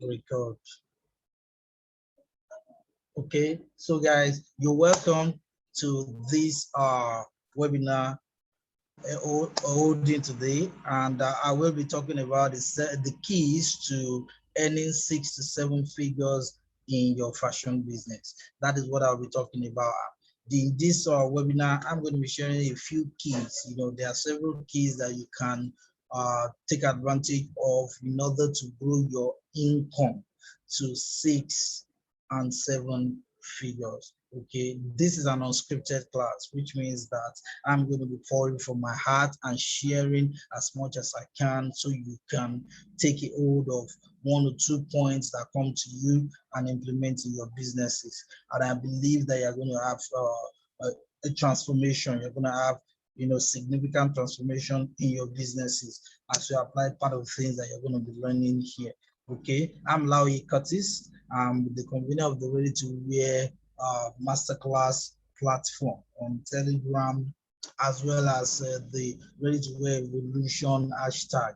Record. Okay, so guys, you're welcome to this webinar holding today, and I will be talking about the keys to earning 6 to 7 figures in your fashion business. That is what I'll be talking about. In this webinar, I'm going to be sharing a few keys. There are several keys that you can take advantage of in order to grow your income to 6 and 7 figures. Okay, this is an unscripted class, which means that I'm going to be pouring from my heart and sharing as much as I can so you can take a hold of 1 or 2 points that come to you and implement in your businesses. And I believe that you're going to have a transformation. You're going to have significant transformation in your businesses as you apply part of the things that you're going to be learning here. Okay, I'm Lawi Curtis. I'm the convener of the Ready to Wear masterclass platform on Telegram, as well as the Ready to Wear Revolution hashtag.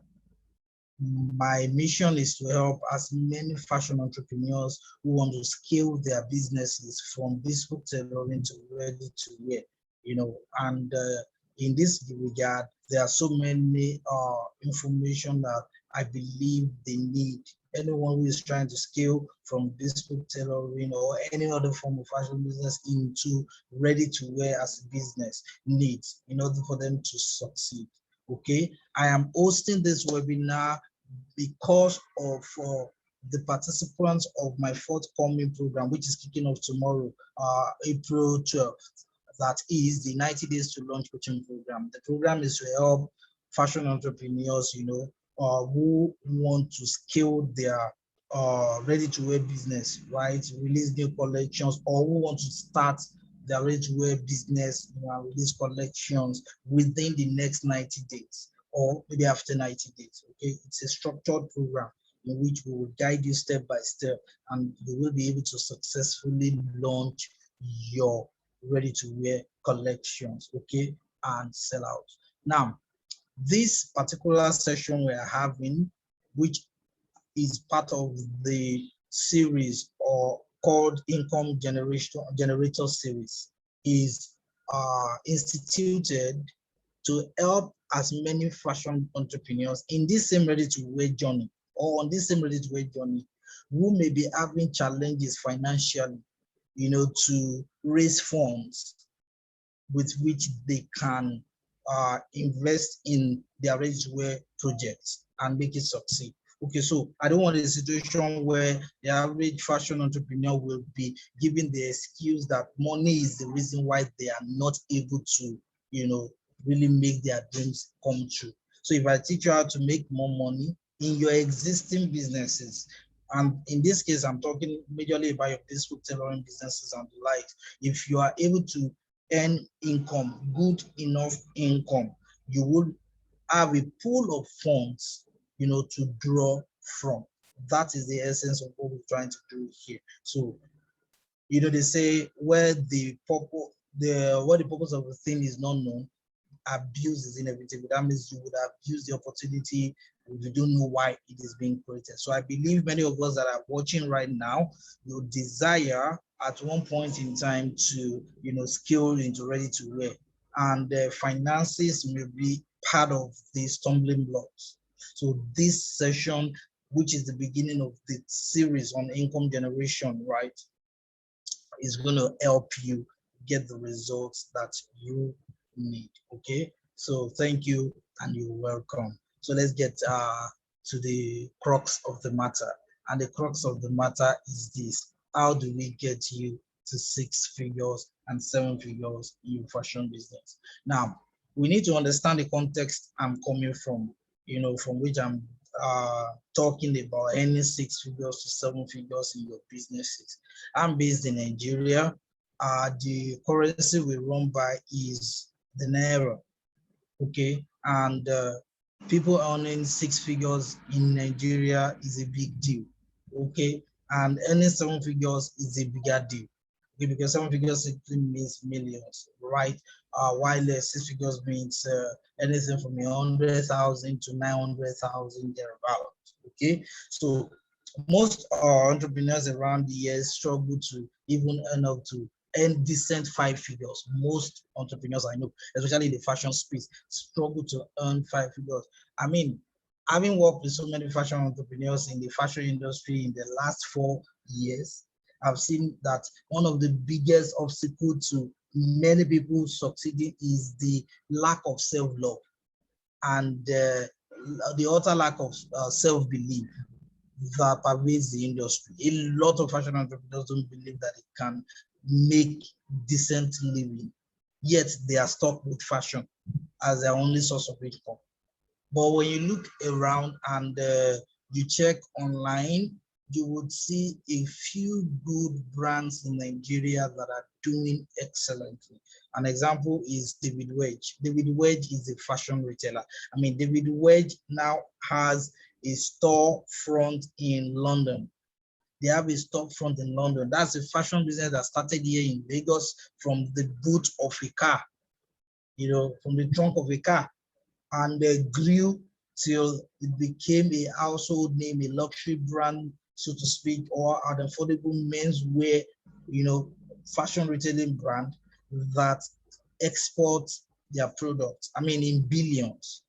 My mission is to help as many fashion entrepreneurs who want to scale their businesses from bespoke tailoring to ready to wear, and in this regard, there are so many information that I believe they need. Anyone who is trying to scale from bespoke tailoring or any other form of fashion business into ready to wear as a business needs in order for them to succeed. Okay, I am hosting this webinar because of the participants of my forthcoming program, which is kicking off tomorrow, April 12th. That is the 90 Days to Launch coaching program. The program is to help fashion entrepreneurs, who want to scale their ready-to-wear business, right? Release new collections, or who want to start their ready-to-wear business, release collections within the next 90 days or maybe after 90 days. Okay, it's a structured program in which we will guide you step by step, and you will be able to successfully launch your ready-to-wear collections, okay, and sell out. Now, this particular session we are having, which is part of the series or called Income Generator Series, is instituted to help as many fashion entrepreneurs in this same ready-to-wear journey or on this same ready-to-wear journey who may be having challenges financially, to raise funds with which they can invest in their ready-to-wear projects and make it succeed. Okay, so I don't want a situation where the average fashion entrepreneur will be giving the excuse that money is the reason why they are not able to, really make their dreams come true. So if I teach you how to make more money in your existing businesses, and in this case, I'm talking majorly about your bespoke tailoring businesses and the like. If you are able to earn income, good enough income, you will have a pool of funds, to draw from. That is the essence of what we're trying to do here. So, they say where the purpose of a thing is not known, abuse is inevitable. That means you would abuse the opportunity if you don't know why it is being created. So I believe many of us that are watching right now, you desire at one point in time to, scale into ready to wear, and finances may be part of the stumbling blocks. So this session, which is the beginning of the series on income generation, right, is going to help you get the results that you need. Okay, so thank you and you're welcome. So let's get to the crux of the matter, and the crux of the matter is this: how do we get you to 6 figures and 7 figures in your fashion business? Now, we need to understand the context I'm coming from, from which I'm talking about any 6 figures to 7 figures in your businesses. I'm based in Nigeria. The currency we run by is the Naira, okay? And people earning 6 figures in Nigeria is a big deal, okay? And earning 7 figures is a bigger deal, okay? Because 7 figures simply means millions, right? While 6 figures means anything from 100,000 to 900,000 thereabouts, okay? So Most entrepreneurs around the years struggle to even earn up to earn decent five figures. Most entrepreneurs I know, especially in the fashion space, struggle to earn five figures. I mean, having worked with so many fashion entrepreneurs in the fashion industry in the last 4 years, I've seen that one of the biggest obstacles to many people succeeding is the lack of self-love and the utter lack of self-belief that pervades the industry. A lot of fashion entrepreneurs don't believe that it can make decent living, yet they are stuck with fashion as their only source of income. But when you look around and you check online, you would see a few good brands in Nigeria that are doing excellently. An example is David Wedge. David Wedge is a fashion retailer. I mean, David Wedge now has a store front in London. They have a store front in London. That's a fashion business that started here in Lagos from the boot of a car, from the trunk of a car, and grew till it became a household name, a luxury brand, so to speak, or an affordable menswear, fashion retailing brand that exports their products. I mean, in billions.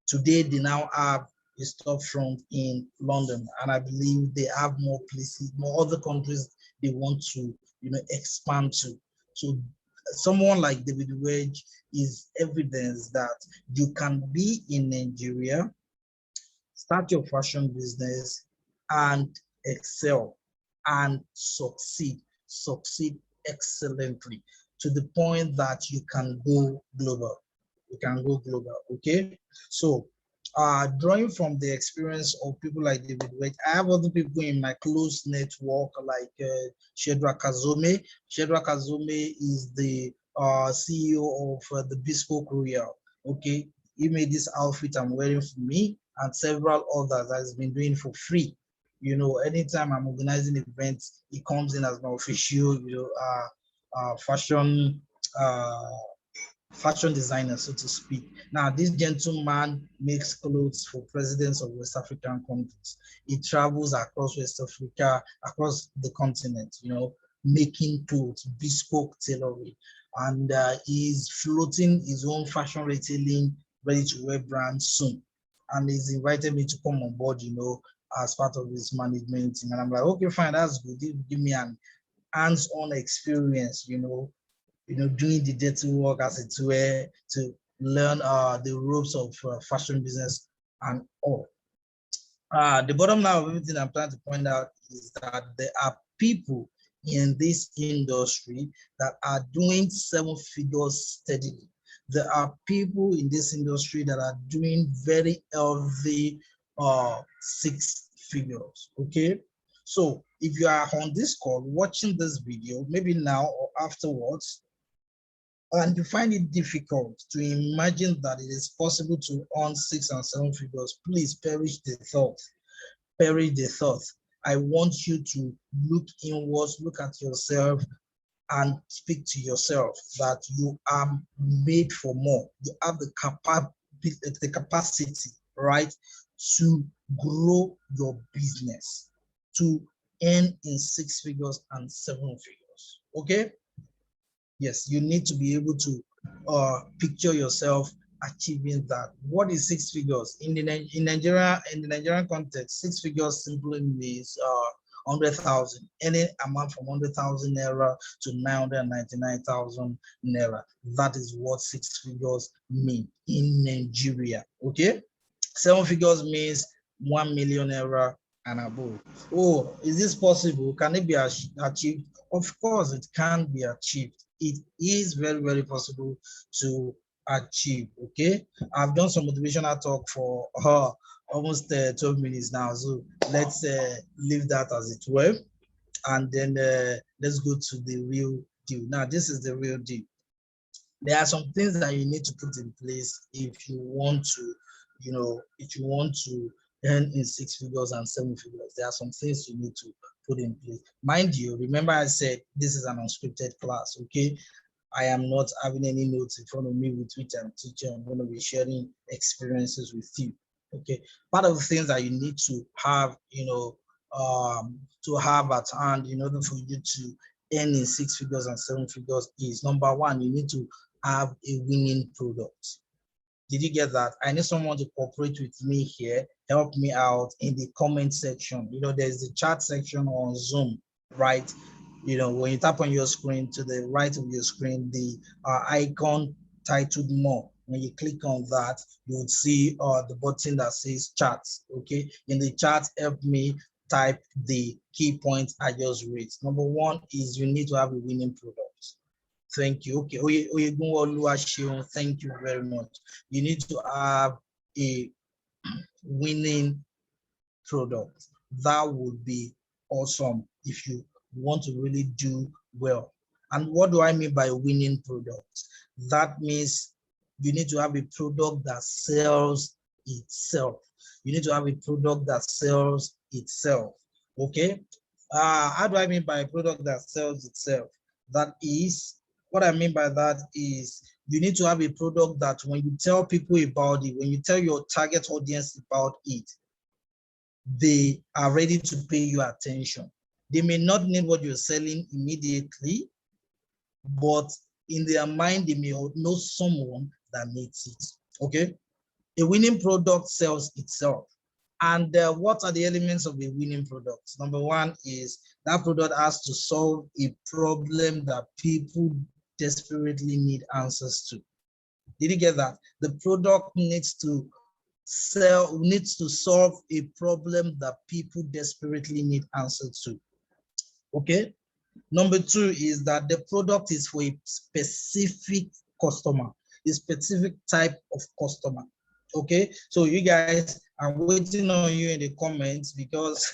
Today, they now have a storefront in London, and I believe they have more places, more other countries they want to, expand to. So, someone like David Wedge is evidence that you can be in Nigeria, start your fashion business, and excel and succeed excellently to the point that you can go global. You can go global. Okay. So, drawing from the experience of people like David Wedge, I have other people in my close network like Shedrack Kazome. Shedrack Kazome is the CEO of the Bespoke Royal. Okay. He made this outfit I'm wearing for me and several others that he's been doing for free. Anytime I'm organizing events, he comes in as my official, fashion uh, fashion designer, so to speak. Now, this gentleman makes clothes for presidents of West African countries. He travels across West Africa, across the continent, making clothes, bespoke tailoring. And he's floating his own fashion retailing, ready to wear brand soon. And he's invited me to come on board, as part of his management team. And I'm like, okay, fine, that's good. Give me an hands-on experience, doing the dirty work as it were to learn the ropes of fashion business and all. The bottom line of everything I'm trying to point out is that there are people in this industry that are doing seven figures steadily. There are people in this industry that are doing very healthy six figures. Okay. So if you are on this call watching this video, maybe now or afterwards, and you find it difficult to imagine that it is possible to earn six and seven figures, please perish the thought. Perish the thought. I want you to look inwards, look at yourself, and speak to yourself that you are made for more. You have the capacity, right, to grow your business, to earn in six figures and seven figures. Okay? Yes, you need to be able to picture yourself achieving that. What is six figures in the Nigerian context? Six figures simply means 100,000, any amount from 100,000 naira to 999,000 naira. That is what six figures mean in Nigeria. Okay, seven figures means 1 million naira and above. Oh, is this possible? Can it be achieved? Of course, it can be achieved. It is very, very possible to achieve. Okay, I've done some motivational talk for almost 12 minutes now. So let's leave that as it were. And then let's go to the real deal. Now, this is the real deal. There are some things that you need to put in place if you want to, earn in six figures and seven figures. There are some things you need to put in place. Mind you, remember I said this is an unscripted class, okay? I am not having any notes in front of me with which I'm teaching. I'm going to be sharing experiences with you. Okay. Part of the things that you need to have, to have at hand in order for you to earn in 6 figures and 7 figures is number one, you need to have a winning product. Did you get that? I need someone to cooperate with me here, help me out in the comment section. There's the chat section on Zoom, right? When you tap on your screen, to the right of your screen, the icon titled More. When you click on that, you would see the button that says chat. Okay, in the chat, help me type the key points I just raised. Number one is you need to have a winning product. Thank you. Okay, thank you very much. You need to have a winning product. That would be awesome if you want to really do well. And what do I mean by winning product? That means you need to have a product that sells itself. You need to have a product that sells itself. Okay? How do I mean by a product that sells itself? That is, what I mean by that is you need to have a product that when you tell people about it, when you tell your target audience about it, they are ready to pay you attention. They may not need what you're selling immediately, but in their mind, they may know someone that needs it. Okay? A winning product sells itself. And what are the elements of a winning product? Number one is that product has to solve a problem that people desperately need answers to. Did you get that? The product needs to solve a problem that people desperately need answers to. Okay? Number two is that the product is for a specific customer, a specific type of customer. Okay, so you guys, I'm waiting on you in the comments because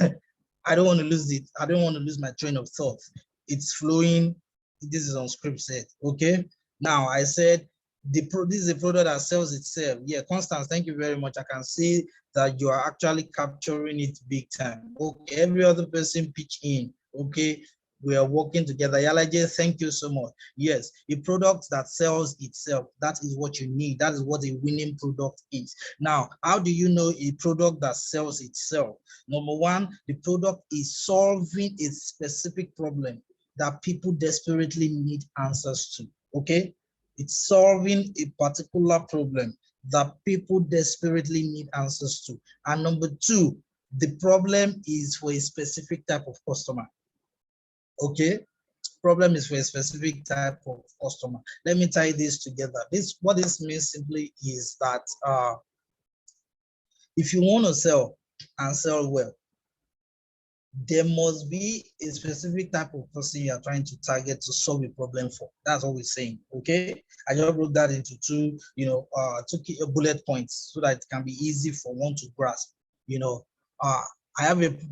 I don't want to lose it. I don't want to lose my train of thought. It's flowing. This is unscripted. Okay, now I said this is a product that sells itself. Yeah, Constance, thank you very much. I can see that you are actually capturing it big time. Okay, every other person pitch in. Okay, we are working together. Yalaje, thank you so much. Yes, a product that sells itself, that is what you need. That is what a winning product is. Now, how do you know a product that sells itself? Number one, the product is solving a specific problem that people desperately need answers to. Okay? It's solving a particular problem that people desperately need answers to. And number two, the problem is for a specific type of customer. Okay, problem is for a specific type of customer. Let me tie this together. What this means simply is that if you want to sell and sell well, there must be a specific type of person you are trying to target to solve a problem for. That's what we're saying. Okay, I just wrote that into two bullet points so that it can be easy for one to grasp.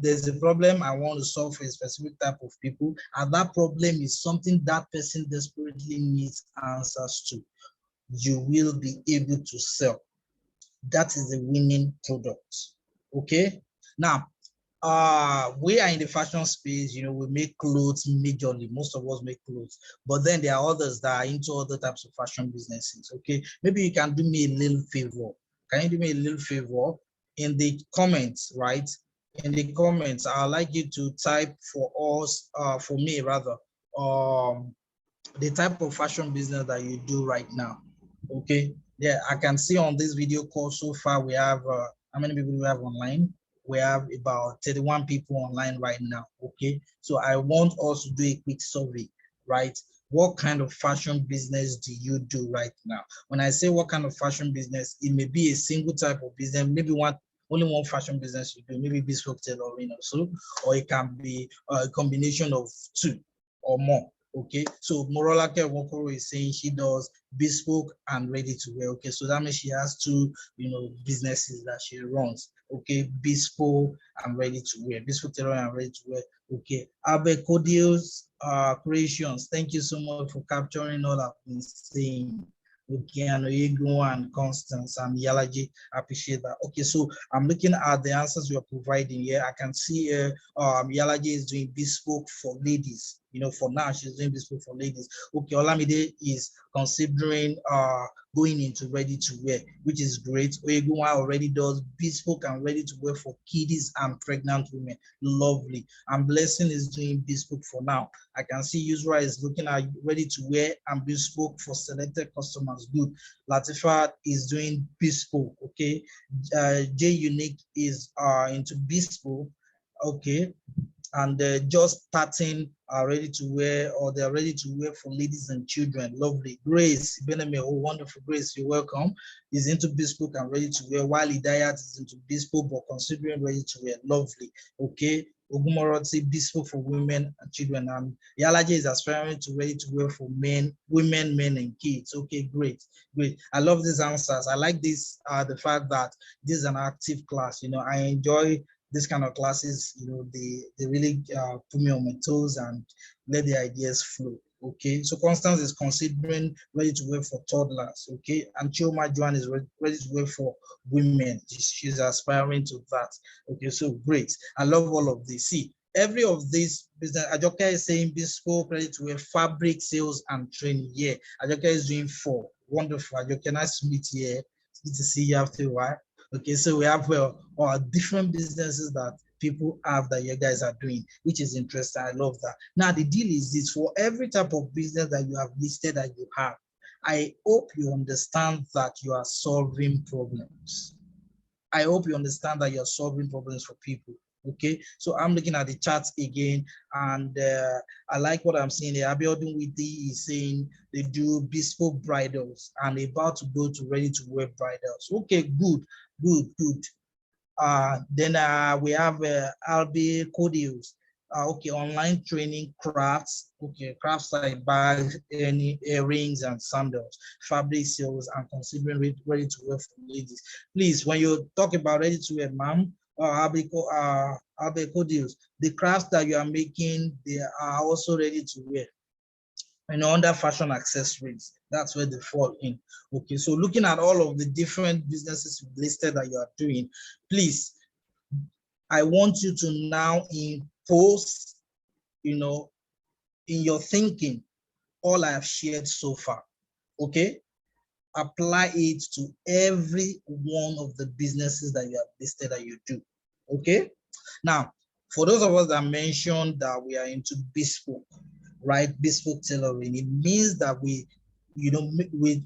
There's a problem I want to solve for a specific type of people, and that problem is something that person desperately needs answers to. You will be able to sell. That is a winning product. Okay. Now, we are in the fashion space. We make clothes majorly. Most of us make clothes, but then there are others that are into other types of fashion businesses. Okay. Maybe you can do me a little favor. Can you do me a little favor in the comments, right? In the comments, I'd like you to type for us, for me rather, the type of fashion business that you do right now. Okay, yeah, I can see on this video call so far we have how many people we have online? We have about 31 people online right now. Okay, so I want us to do a quick survey, right? What kind of fashion business do you do right now? When I say what kind of fashion business, it may be a single type of business, maybe only one fashion business you do, maybe bespoke tailoring also, or it can be a combination of two or more. Okay, so Morolake Wokoro is saying she does bespoke and ready to wear. Okay, so that means she has two, businesses that she runs. Okay, bespoke and ready to wear, bespoke tailoring and ready to wear. Okay, Abe Codios Creations, thank you so much for capturing all I've been saying. Okay, and Oyegun and Constance and Yalaji, I appreciate that. Okay, so I'm looking at the answers you're providing here. I can see Yalaji is doing bespoke for ladies. For now, she's doing bespoke for ladies. Okay, Olamide is considering going into ready to wear, which is great. Oyegunwa already does bespoke and ready to wear for kiddies and pregnant women. Lovely. And Blessing is doing bespoke for now. I can see Yusra is looking at ready to wear and bespoke for selected customers. Good. Latifa is doing bespoke. Okay. J Unique is into bespoke. Okay. And they're just starting ready to wear, or they're ready to wear for ladies and children. Lovely. Grace Beneme, oh wonderful. Grace, you're welcome, is into bespoke and ready to wear, while Idayat is into bespoke but considering ready to wear. Lovely. Okay. Ogumoroti, bespoke for women and children, and Yalaje is aspiring to ready to wear for men, women, men, and kids. Okay, great. I love these answers. I like this, the fact that this is an active class. I enjoy this kind of classes. They really put me on my toes and let the ideas flow. Okay, so Constance is considering ready to wear for toddlers. Okay, and Chioma Joan is ready to wear for women. She's aspiring to that. Okay, so great. I love all of this. See, every of this business, Ajoka is saying bespoke, ready to wear, fabric sales and training. Yeah, Ajoka is doing 4. Wonderful. Ajoka, nice to meet you here. Good to see you after a while. Okay, so we have different businesses that people have that you guys are doing, which is interesting. I love that. Now, the deal is this: for every type of business that you have listed that you have, I hope you understand that you are solving problems. I hope you understand that you're solving problems for people. Okay, so I'm looking at the charts again, and I like what I'm seeing here. Abiodun Widi is saying they do bespoke bridals and about to go to ready to wear bridals. Okay, good. Then we have Albi Codius. Okay, online training crafts. Okay, crafts like bags, earrings, and sandals, fabric sales, and considering ready to wear for ladies. Please, when you talk about ready to wear, ma'am, Albi Codius, the crafts that you are making, they are also ready to wear. Under fashion accessories, that's where they fall in. Okay, so looking at all of the different businesses listed that you are doing, please, I want you to now impose, in your thinking, all I have shared so far. Okay, apply it to every one of the businesses that you have listed that you do. Okay, now, for those of us that mentioned that we are into bespoke, right? Bespoke tailoring, it means that we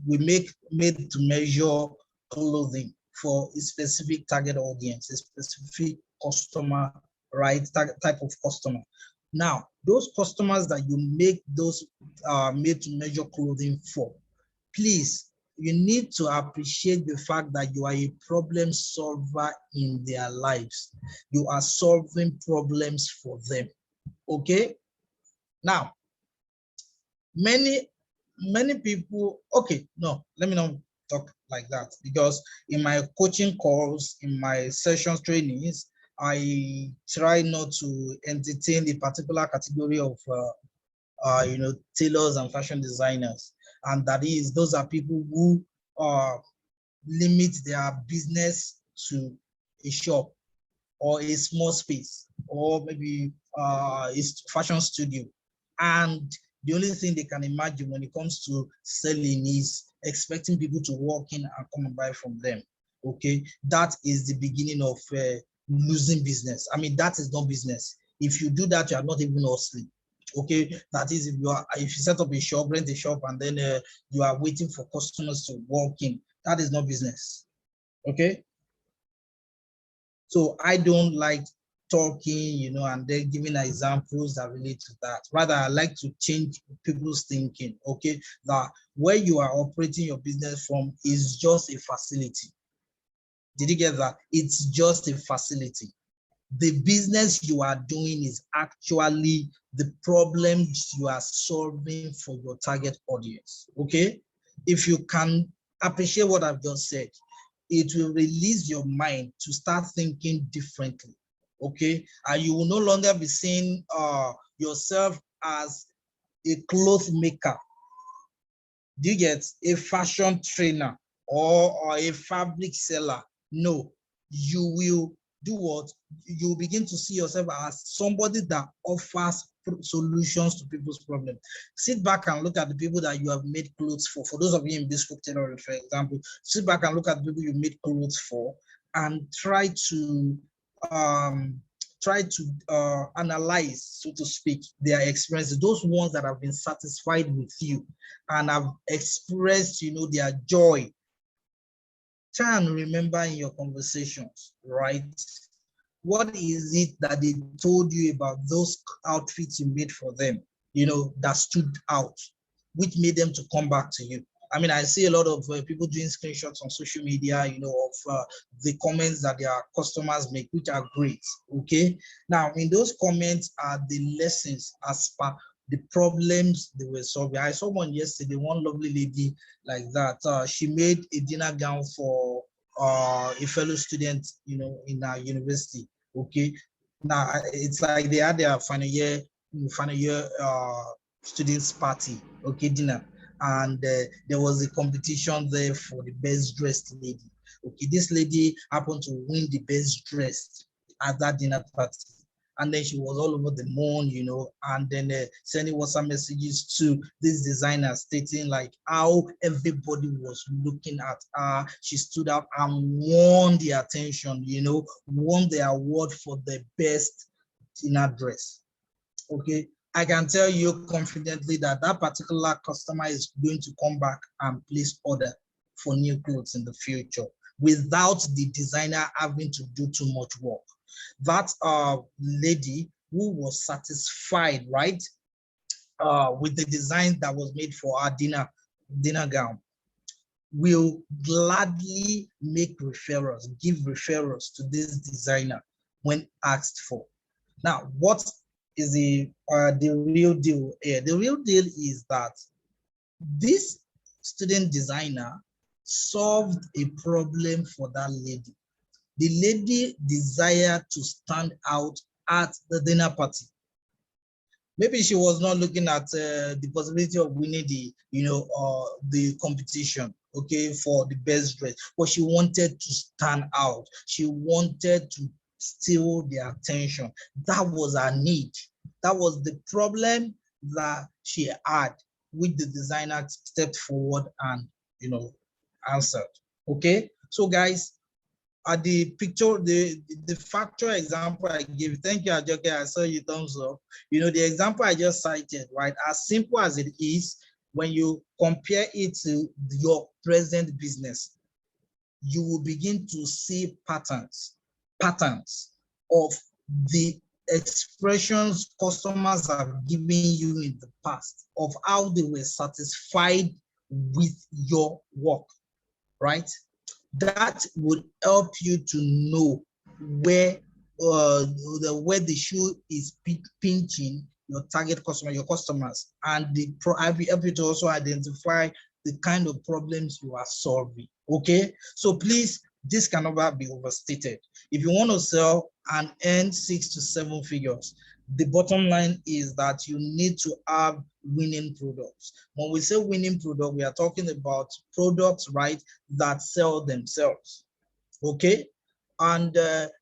make made to measure clothing for a specific target audience, a specific customer, right? Type of customer. Now, those customers that you make those made to measure clothing for, please, you need to appreciate the fact that you are a problem solver in their lives. You are solving problems for them. Okay? Now, many people, okay, no, let me not talk like that, because in my coaching calls, in my sessions trainings, I try not to entertain a particular category of tailors and fashion designers, and that is, those are people who limit their business to a shop or a small space, or maybe a fashion studio, and the only thing they can imagine when it comes to selling is expecting people to walk in and come and buy from them. Okay, that is the beginning of losing business. I mean, that is not business. If you do that, you are not even hustling. Okay, that is, if you set up a shop, rent a shop, and then you are waiting for customers to walk in, that is not business. Okay, so I don't like talking, and then giving examples that relate to that. Rather, I like to change people's thinking. Okay, that where you are operating your business from is just a facility. Did you get that? It's just a facility. The business you are doing is actually the problems you are solving for your target audience. Okay, if you can appreciate what I've just said, it will release your mind to start thinking differently. Okay, and you will no longer be seeing yourself as a cloth maker. Do you get? A fashion trainer or a fabric seller? No, you will do what? You begin to see yourself as somebody that offers solutions to people's problems. Sit back and look at the people that you have made clothes for. For those of you in bespoke tailoring, for example, sit back and look at the people you made clothes for and um, try to analyze, so to speak, their experiences, those ones that have been satisfied with you and have expressed, their joy. Try and remember in your conversations, right? What is it that they told you about those outfits you made for them, that stood out, which made them to come back to you? I mean, I see a lot of people doing screenshots on social media, of the comments that their customers make, which are great. Okay. Now, in those comments are the lessons as per the problems they were solving. I saw one yesterday, one lovely lady like that. She made a dinner gown for a fellow student, in our university. Okay. Now it's like they had their final year students party. Okay, dinner, and there was a competition there for the best dressed lady. Okay, this lady happened to win the best dressed at that dinner party. And then she was all over the moon, and then sending WhatsApp messages to this designer stating like how everybody was looking at her. She stood out and won the attention, won the award for the best dinner dress. Okay, I can tell you confidently that that particular customer is going to come back and place order for new clothes in the future without the designer having to do too much work. That lady who was satisfied, right, with the design that was made for our dinner gown, will gladly make referrals, give referrals to this designer when asked for. Now, what is the real deal here? The real deal is that this student designer solved a problem for that lady. The lady desired to stand out at the dinner party. Maybe she was not looking at the possibility of winning the competition, okay, for the best dress, but she wanted to stand out. She wanted to steal their attention. That was her need. That was the problem that she had, which the designer stepped forward and answered. Okay, so guys, at the picture, the factual example I gave, thank you, Ajoke, I saw you thumbs up. The example I just cited, right, as simple as it is, when you compare it to your present business, you will begin to see patterns of the expressions customers have given you in the past of how they were satisfied with your work, right? That would help you to know where the shoe is pinching your target customer, your customers, and help you to also identify the kind of problems you are solving. Okay, so please, this can never be overstated. If you want to sell and earn 6 to 7 figures, the bottom line is that you need to have winning products. When we say winning product, we are talking about products, right, that sell themselves. Okay, and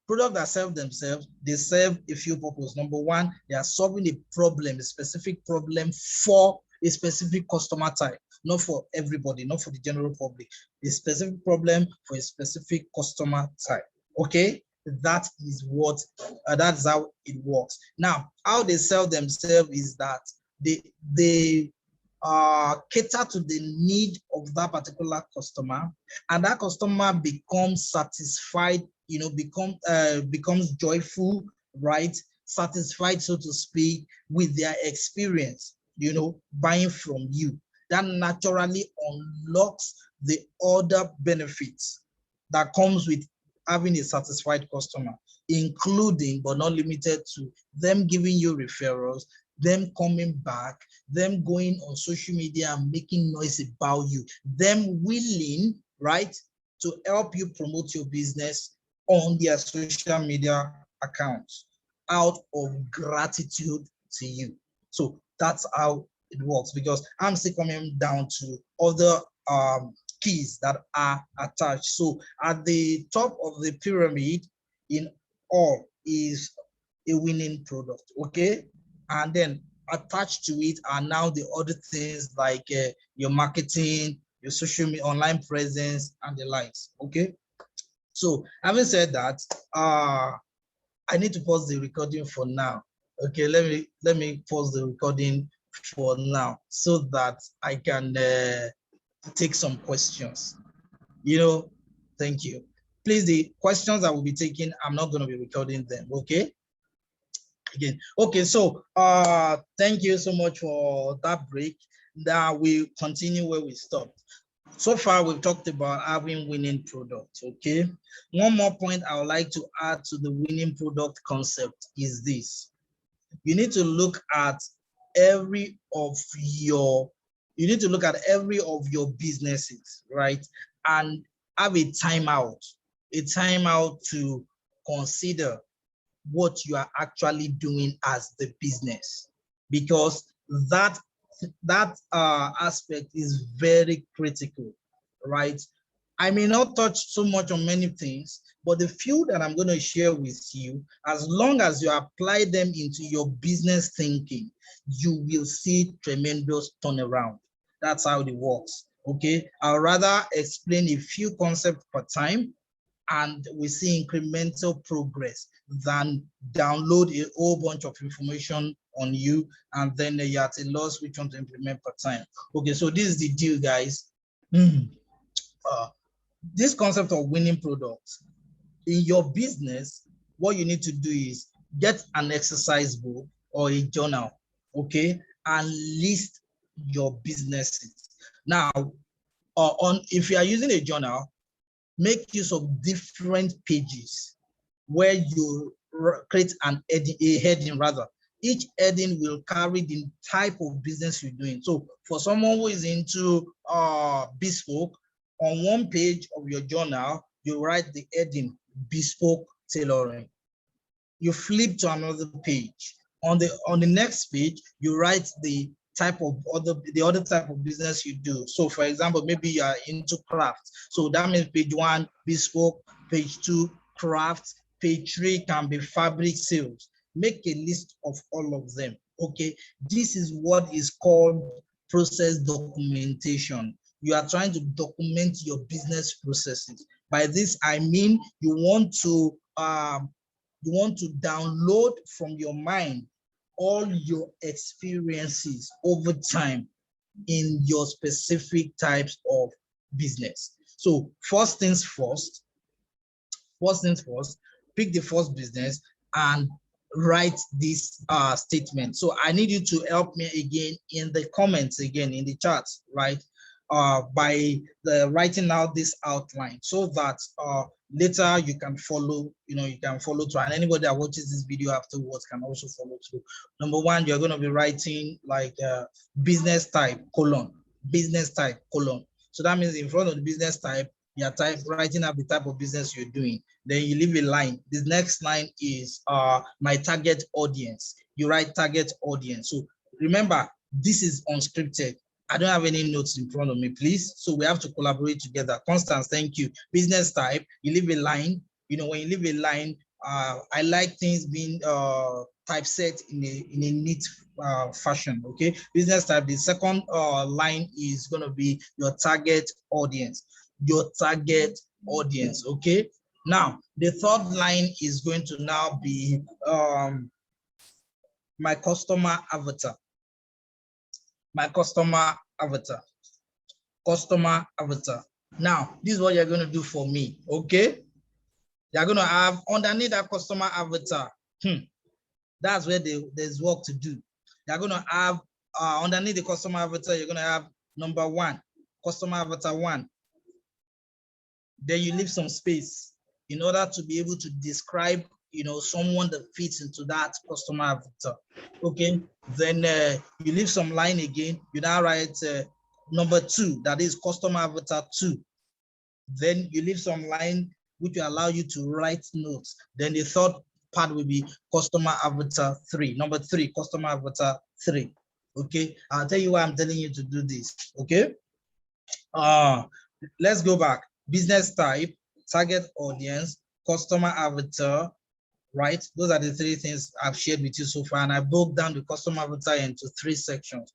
products that sell themselves, they serve a few purposes. Number one, they are solving a problem, a specific problem for a specific customer type, not for everybody, not for the general public. A specific problem for a specific customer type. Okay, that is what that's how it works. Now, how they sell themselves is that they cater to the need of that particular customer, and that customer becomes satisfied, becomes joyful, right? Satisfied, so to speak, with their experience, buying from you. That naturally unlocks the other benefits that comes with having a satisfied customer, including but not limited to them giving you referrals, them coming back, them going on social media and making noise about you, them willing, right, to help you promote your business on their social media accounts out of gratitude to you. So that's how it works, because I'm still coming down to other keys that are attached. So at the top of the pyramid, in all is a winning product, okay? And then attached to it are now the other things like your marketing, your social media, online presence, and the likes, okay? So having said that, I need to pause the recording for now. Okay, let me pause the recording for now so that I can take some questions. Thank you. Please, the questions I will be taking, I'm not going to be recording them, okay? Again, okay, so thank you so much for that break. Now we continue where we stopped. So far, we've talked about having winning products, okay? One more point I would like to add to the winning product concept is this. You need to look at every of your businesses, right? And have a timeout to consider what you are actually doing as the business, because that aspect is very critical, right? I may not touch so much on many things, but the few that I'm going to share with you, as long as you apply them into your business thinking, you will see tremendous turnaround. That's how it works, okay? I'll rather explain a few concepts per time and we see incremental progress than download a whole bunch of information on you and then you're at a loss which one to implement per time. Okay, so this is the deal, guys. This concept of winning products in your business, what you need to do is get an exercise book or a journal, okay, and list your businesses. Now, if you are using a journal, make use of different pages where you create a heading rather. Each heading will carry the type of business you're doing. So for someone who is into bespoke, on one page of your journal, you write the heading bespoke tailoring. You flip to another page. On the next page, you write the other type of business you do. So for example, maybe you are into craft. So that means page 1, bespoke, page 2, craft, page 3 can be fabric sales. Make a list of all of them, okay? This is what is called process documentation. You are trying to document your business processes. By this, I mean you want to download from your mind all your experiences over time in your specific types of business. So first things first, pick the first business and write this statement. So I need you to help me again in the comments, again in the chat, right? By writing out this outline so that later you can follow, you can follow through, and anybody that watches this video afterwards can also follow through. Number 1, you're going to be writing like business type, business type, So that means in front of the business type, you're writing up the type of business you're doing. Then you leave a line. This next line is my target audience. You write target audience. So remember, this is unscripted. I don't have any notes in front of me, please. So we have to collaborate together. Constance, thank you. Business type, you leave a line. When you leave a line, I like things being typeset in a neat fashion, okay? Business type, the second line is going to be your target audience. Okay? Now, the third line is going to now be my customer avatar. Customer avatar. Now, this is what you're going to do for me, okay? You're going to have underneath that customer avatar, that's where there's work to do. You're going to have underneath the customer avatar, you're going to have number 1, customer avatar 1. Then you leave some space in order to be able to describe, someone that fits into that customer avatar. Okay, then you leave some line again. You now write number 2, that is customer avatar 2. Then you leave some line which will allow you to write notes. Then the third part will be customer avatar 3. Number 3, customer avatar 3. Okay, I'll tell you why I'm telling you to do this. Okay, let's go back. Business type, target audience, customer avatar, right? Those are the three things I've shared with you so far, and I broke down the customer avatar into three sections.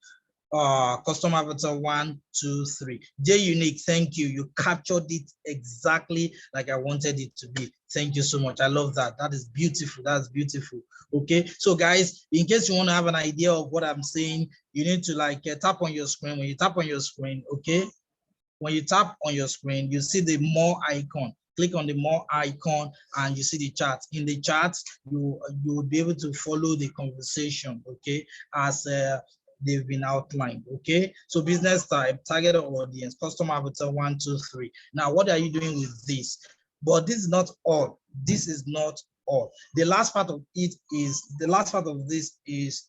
Customer avatar 1, 2, 3. JUnique, thank you. You captured it exactly like I wanted it to be. Thank you so much. I love that. That is beautiful. That's beautiful. Okay, so guys, in case you want to have an idea of what I'm saying, you need to like tap on your screen. When you tap on your screen, okay, when you tap on your screen, you see the more icon. Click on the more icon and you see the chart. In the chart, you will be able to follow the conversation, okay, as they've been outlined, okay? So business type, target audience, customer avatar 1, 2, 3. Now, what are you doing with this? But this is not all. This is not all. The last part of it is, the last part of this is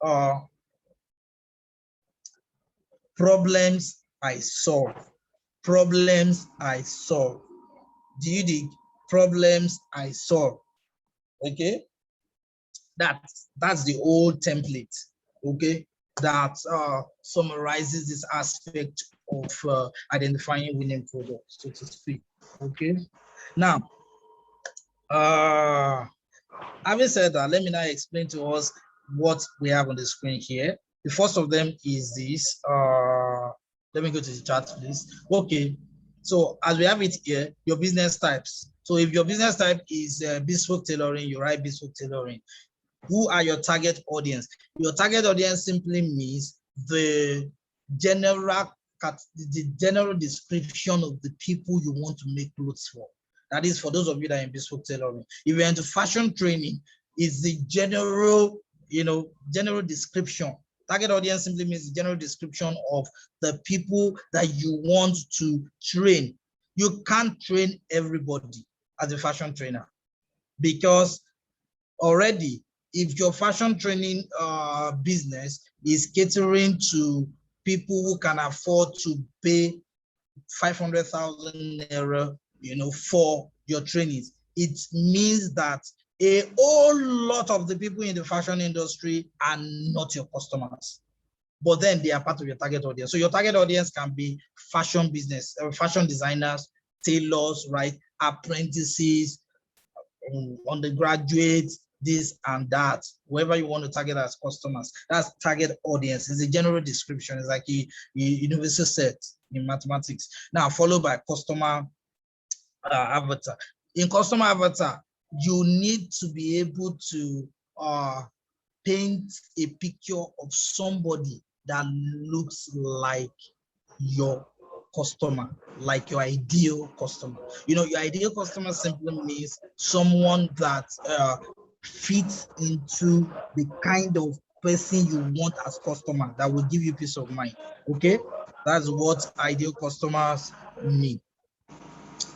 problems I solve. Problems I solve. Do you dig? Problems I solve. Okay, that's the old template. Okay, that summarizes this aspect of identifying winning products, so to speak. Okay, now having said that, let me now explain to us what we have on the screen here. The first of them is this. Let me go to the chart, please. Okay, so as we have it here, your business types. So if your business type is bespoke tailoring, you write bespoke tailoring. Who are your target audience? Your target audience simply means the general description of the people you want to make clothes for. That is for those of you that are in bespoke tailoring. If you're into fashion training, it's the general, general description. Target audience simply means the general description of the people that you want to train. You can't train everybody as a fashion trainer because already, if your fashion training business is catering to people who can afford to pay 500,000 naira, for your trainings, it means that a whole lot of the people in the fashion industry are not your customers, but then they are part of your target audience. So your target audience can be fashion business, fashion designers, tailors, right? Apprentices, undergraduates, this and that, whoever you want to target as customers. That's target audience. It's a general description. It's like a universal set in mathematics. Now, followed by customer avatar. In customer avatar, you need to be able to paint a picture of somebody that looks like your customer, like your ideal customer. Your ideal customer simply means someone that fits into the kind of person you want as customer that will give you peace of mind. Okay, that's what ideal customers mean.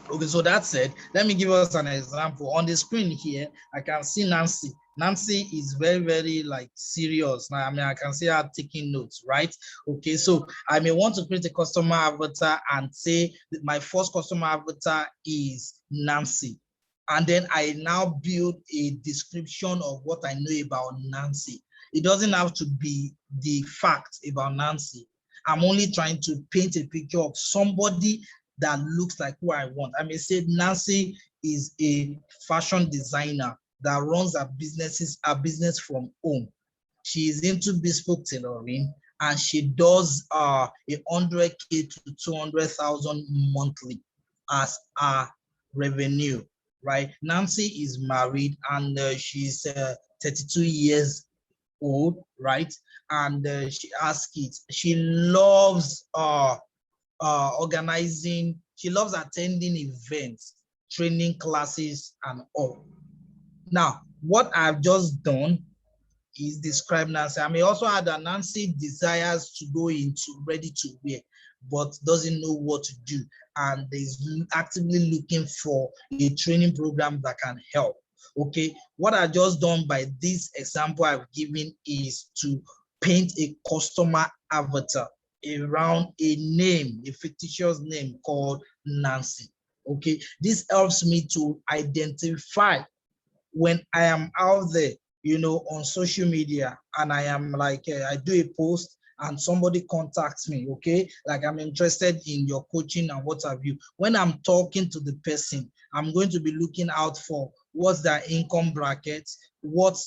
Okay, so that said, let me give us an example. On the screen here, I can see Nancy. Nancy is very, very like serious. Now, I can see her taking notes, right? Okay, so I may want to create a customer avatar and say that my first customer avatar is Nancy. And then I now build a description of what I know about Nancy. It doesn't have to be the fact about Nancy. I'm only trying to paint a picture of somebody that looks like who I want. I may say Nancy is a fashion designer that runs a business from home. She is into bespoke tailoring and she does 100K to 200,000 monthly as a revenue, right? Nancy is married and she's 32 years old, right? And she has kids. She loves organizing. She loves attending events, training classes, and all. Now, what I've just done is describe Nancy. I may also add that Nancy desires to go into ready to wear, but doesn't know what to do, and is actively looking for a training program that can help. Okay, what I've just done by this example I've given is to paint a customer avatar around a name, a fictitious name called Nancy. Okay, this helps me to identify when I am out there, on social media, and I am like, I do a post and somebody contacts me, okay? Like I'm interested in your coaching and what have you. When I'm talking to the person, I'm going to be looking out for what's their income bracket, what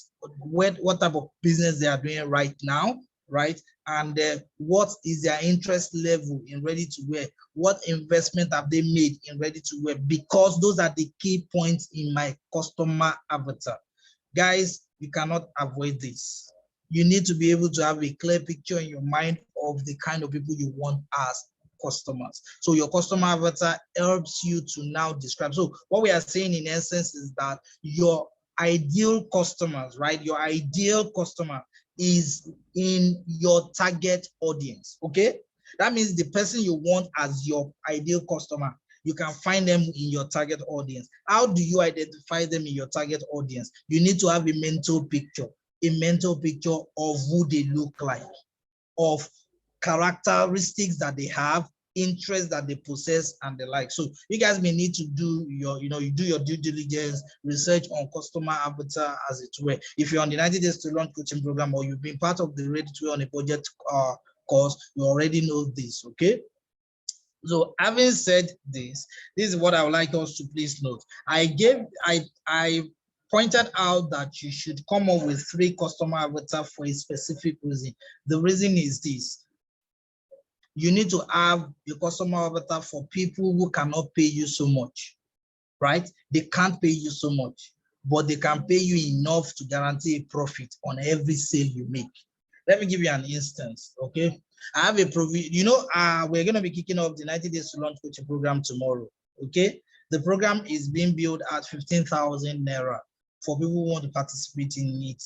type of business they are doing right now, right? And what is their interest level in ready to wear? What investment have they made in ready to wear? Because those are the key points in my customer avatar. Guys, you cannot avoid this. You need to be able to have a clear picture in your mind of the kind of people you want as customers. So your customer avatar helps you to now describe. So what we are saying in essence is that your ideal customers, right? Your ideal customer is in your target audience, okay? That means the person you want as your ideal customer, you can find them in your target audience. How do you identify them in your target audience? You need to have a mental picture of who they look like, of characteristics that they have, interests that they possess, and the like. So you guys may need to do your, you do your due diligence, research on customer avatar, as it were. If you're on the 90 Days to Launch coaching program, or you've been part of the Ready to Earn on a Budget course, you already know this, okay? So having said this is what I would like us to please note. I pointed out that you should come up with 3 customer avatar for a specific reason. The reason is this: you need to have a customer avatar for people who cannot pay you so much, right? They can't pay you so much, but they can pay you enough to guarantee a profit on every sale you make. Let me give you an instance, okay? I have a provision, we're going to be kicking off the 90 Days to Launch coaching program tomorrow, okay? The program is being built at 15,000 Naira for people who want to participate in it.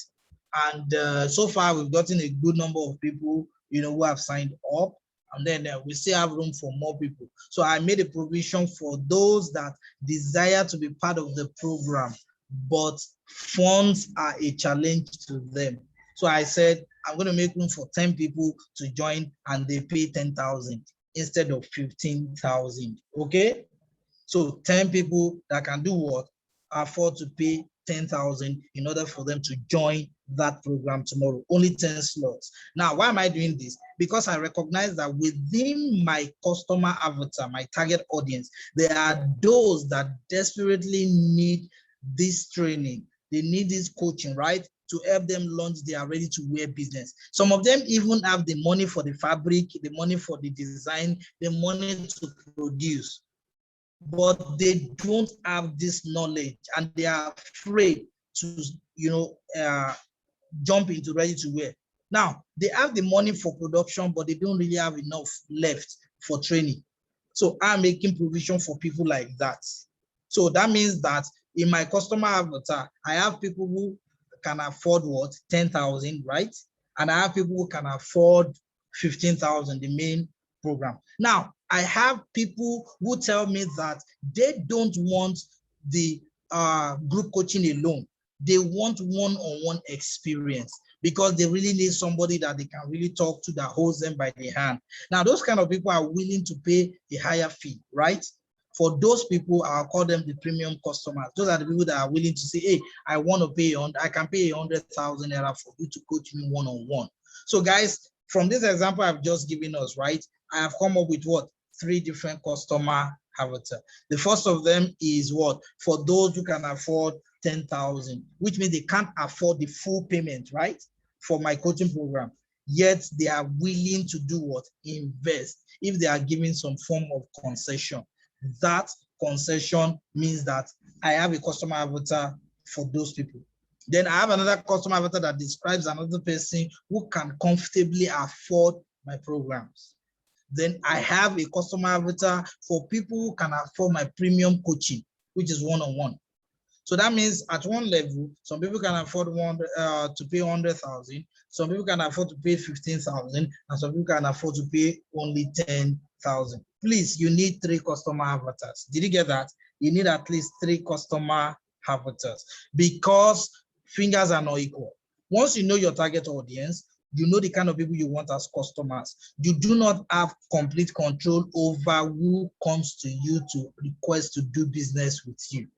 And so far, we've gotten a good number of people, who have signed up. And then we still have room for more people. So I made a provision for those that desire to be part of the program, but funds are a challenge to them. So I said, I'm going to make room for 10 people to join, and they pay 10,000 instead of 15,000. Okay? So 10 people that can do what? Afford to pay 10,000 in order for them to join that program tomorrow. Only 10 slots. Now, why am I doing this? Because I recognize that within my customer avatar, my target audience, there are those that desperately need this training. They need this coaching, right? To help them launch their ready-to-wear business. Some of them even have the money for the fabric, the money for the design, the money to produce, but they don't have this knowledge, and they are afraid to, jump into ready-to-wear. Now, they have the money for production, but they don't really have enough left for training. So I'm making provision for people like that. So that means that in my customer avatar, I have people who can afford what? 10,000, right? And I have people who can afford 15,000, the main program. Now, I have people who tell me that they don't want the group coaching alone. They want one-on-one experience, because they really need somebody that they can really talk to, that holds them by the hand. Now, those kind of people are willing to pay a higher fee, right? For those people, I'll call them the premium customers. Those are the people that are willing to say, hey, I want to pay on, I can pay 100,000 Naira for you to coach me one-on-one. So guys, from this example I've just given us, right, I have come up with what? 3 different customer avatar. The first of them is what? For those who can afford 10,000, which means they can't afford the full payment, right, for my coaching program, yet they are willing to do what? Invest, if they are giving some form of concession. That concession means that I have a customer avatar for those people. Then I have another customer avatar that describes another person who can comfortably afford my programs. Then I have a customer avatar for people who can afford my premium coaching, which is one-on-one. So that means at one level, some people can afford to pay 100,000, some people can afford to pay 15,000, and some people can afford to pay only 10,000. Please, you need 3 customer avatars. Did you get that? You need at least 3 customer avatars, because fingers are not equal. Once you know your target audience, you know the kind of people you want as customers. You do not have complete control over who comes to you to request to do business with you.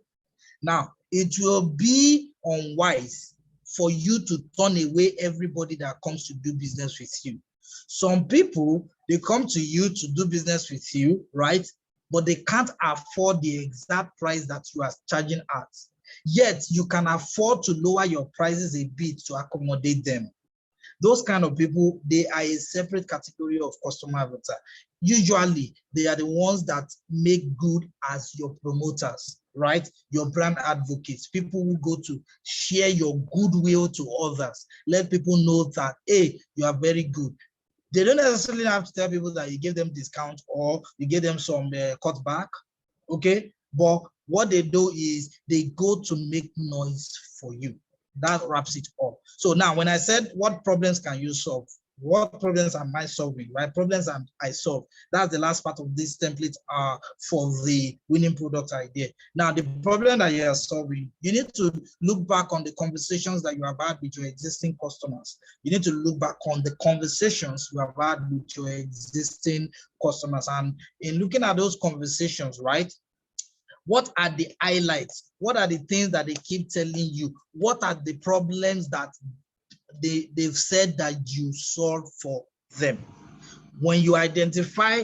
Now, it will be unwise for you to turn away everybody that comes to do business with you. Some people, they come to you to do business with you, right? But they can't afford the exact price that you are charging at. yet you can afford to lower your prices a bit to accommodate them. Those kind of people, they are a separate category of customer avatar. Usually, they are the ones that make good as your promoters, right? Your brand advocates, people who go to share your goodwill to others. Let people know that, hey, you are very good. They don't necessarily have to tell people that you give them discount or you give them some cutback, okay? But what they do is they go to make noise for you. That wraps it up. So now, when I said what problems can you solve, what problems am I solving, right? Problems I solve. That's the last part of this template for the winning product idea. Now, the problem that you are solving, you need to look back on the conversations that you have had with your existing customers. You need to look back on the conversations you have had with your existing customers. And in looking at those conversations, right, what are the highlights? What are the things that they keep telling you? What are the problems that they've said that you solve for them? When you identify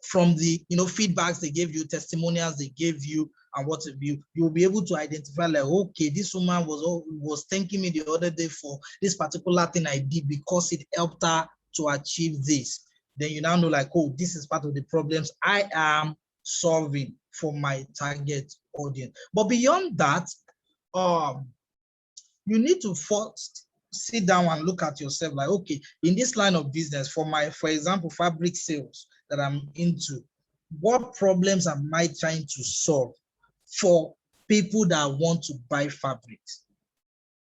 from the feedbacks they gave you, testimonials they gave you, and what have you, you'll be able to identify like, okay, this woman was thanking me the other day for this particular thing I did because it helped her to achieve this. Then you now know like, oh, this is part of the problems I am solving for my target audience. But beyond that, you need to first sit down and look at yourself like, okay, in this line of business, for example, fabric sales that I'm into, what problems am I trying to solve for people that want to buy fabrics?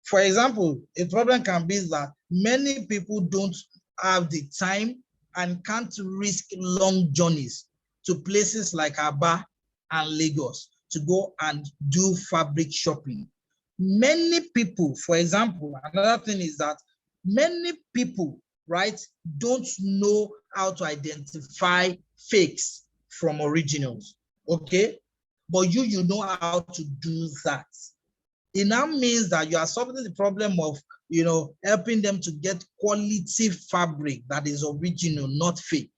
For example, a problem can be that many people don't have the time and can't risk long journeys to places like Aba and Lagos to go and do fabric shopping. Many people, for example, another thing is that many people, right, don't know how to identify fakes from originals, okay? But you know how to do that. It now means that you are solving the problem of, helping them to get quality fabric that is original, not fake.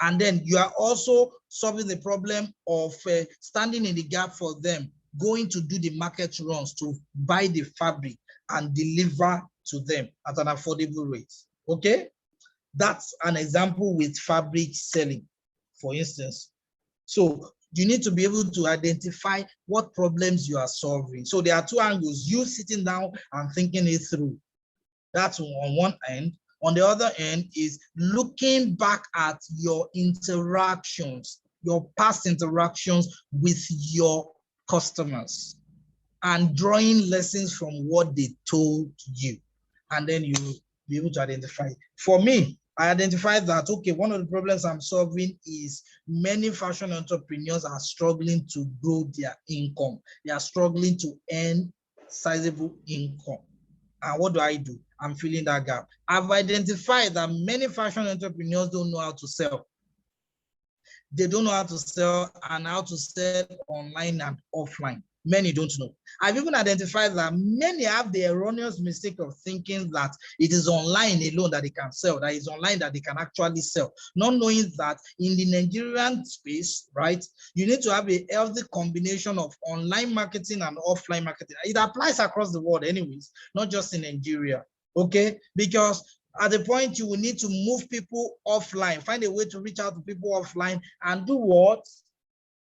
And then you are also solving the problem of standing in the gap for them, going to do the market runs to buy the fabric and deliver to them at an affordable rate, okay? That's an example with fabric selling, for instance. So you need to be able to identify what problems you are solving. So there are two angles, you sitting down and thinking it through. That's on one end. On the other end is looking back at your interactions, your past interactions with your customers and drawing lessons from what they told you. And then you be able to identify. For me, I identified that, okay, one of the problems I'm solving is many fashion entrepreneurs are struggling to grow their income. They are struggling to earn sizable income. And what do? I'm filling that gap. I've identified that many fashion entrepreneurs don't know how to sell. They don't know how to sell and how to sell online and offline. Many don't know. I've even identified that many have the erroneous mistake of thinking that it is online alone that they can sell, that it's online that they can actually sell, not knowing that in the Nigerian space, right, you need to have a healthy combination of online marketing and offline marketing. It applies across the world anyways, not just in Nigeria, okay? Because at the point you will need to move people offline, find a way to reach out to people offline and do what?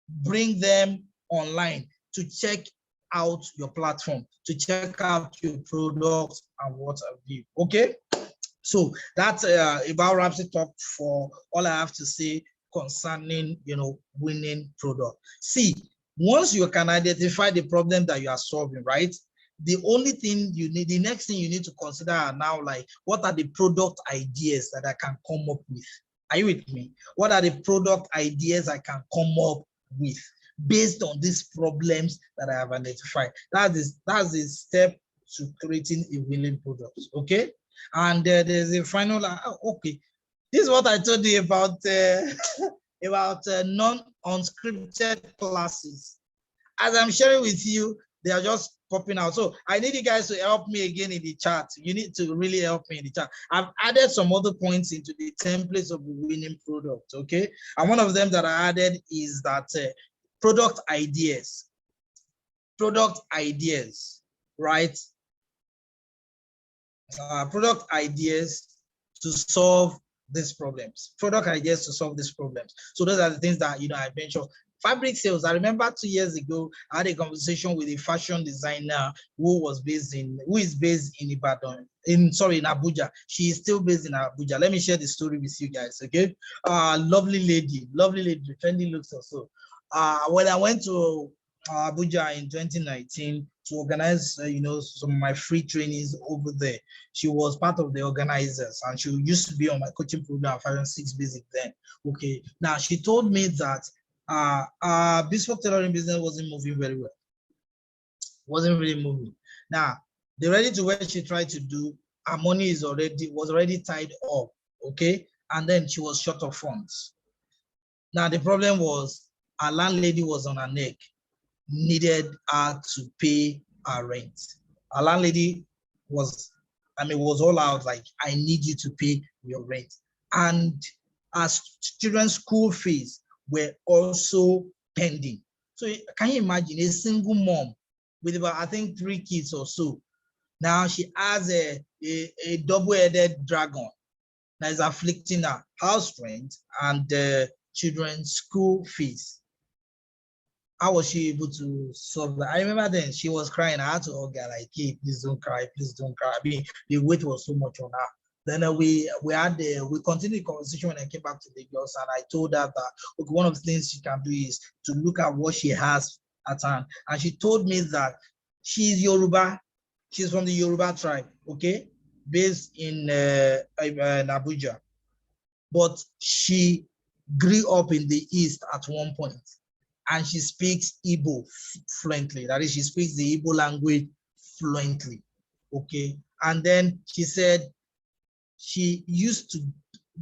Bring them online to check out your platform, to check out your products and what have you, okay? So that's about wraps it up for all I have to say concerning, winning product. See, once you can identify the problem that you are solving, right? The only thing you need, the next thing you need to consider are now like, what are the product ideas that I can come up with? Are you with me? What are the product ideas I can come up with based on these problems that I have identified? That's the step to creating a winning product, okay? And there's a final, okay. This is what I told you about non-unscripted classes. As I'm sharing with you, they are just popping out. So I need you guys to help me again in the chat. You need to really help me in the chat. I've added some other points into the templates of the winning product, okay? And one of them that I added is that product ideas. product ideas, right? Product ideas to solve these problems. Product ideas to solve these problems. So those are the things that I mentioned. Fabric sales. I remember 2 years ago, I had a conversation with a fashion designer who is based in Ibadan, in Abuja. She is still based in Abuja. Let me share the story with you guys, okay? Lovely lady, trendy looks also. When I went to Abuja in 2019 to organize, some of my free trainings over there. She was part of the organizers, and she used to be on my coaching program, 5 and 6 Basic then. Okay, now she told me that bespoke tailoring business wasn't moving very well. Wasn't really moving. Now, the ready to wear she tried to do, her money was already tied up. Okay, and then she was short of funds. Now the problem was our landlady was on her neck, needed her to pay her rent. Our landlady was all out like, I need you to pay your rent. And as children's school fees were also pending. So can you imagine a single mom with about, I think, 3 kids or so? Now she has a double-headed dragon that is afflicting her house rent and children's school fees. How was she able to solve that? I remember then she was crying. I had to hug her like, hey, please don't cry, please don't cry. I mean, the weight was so much on her. Then we continued the conversation when I came back to Lagos, and I told her that, okay, one of the things she can do is to look at what she has at hand. And she told me that she's Yoruba. She's from the Yoruba tribe, okay, based in Abuja. But she grew up in the East at one point, and she speaks Igbo fluently. That is, she speaks the Igbo language fluently, okay? And then she said she used to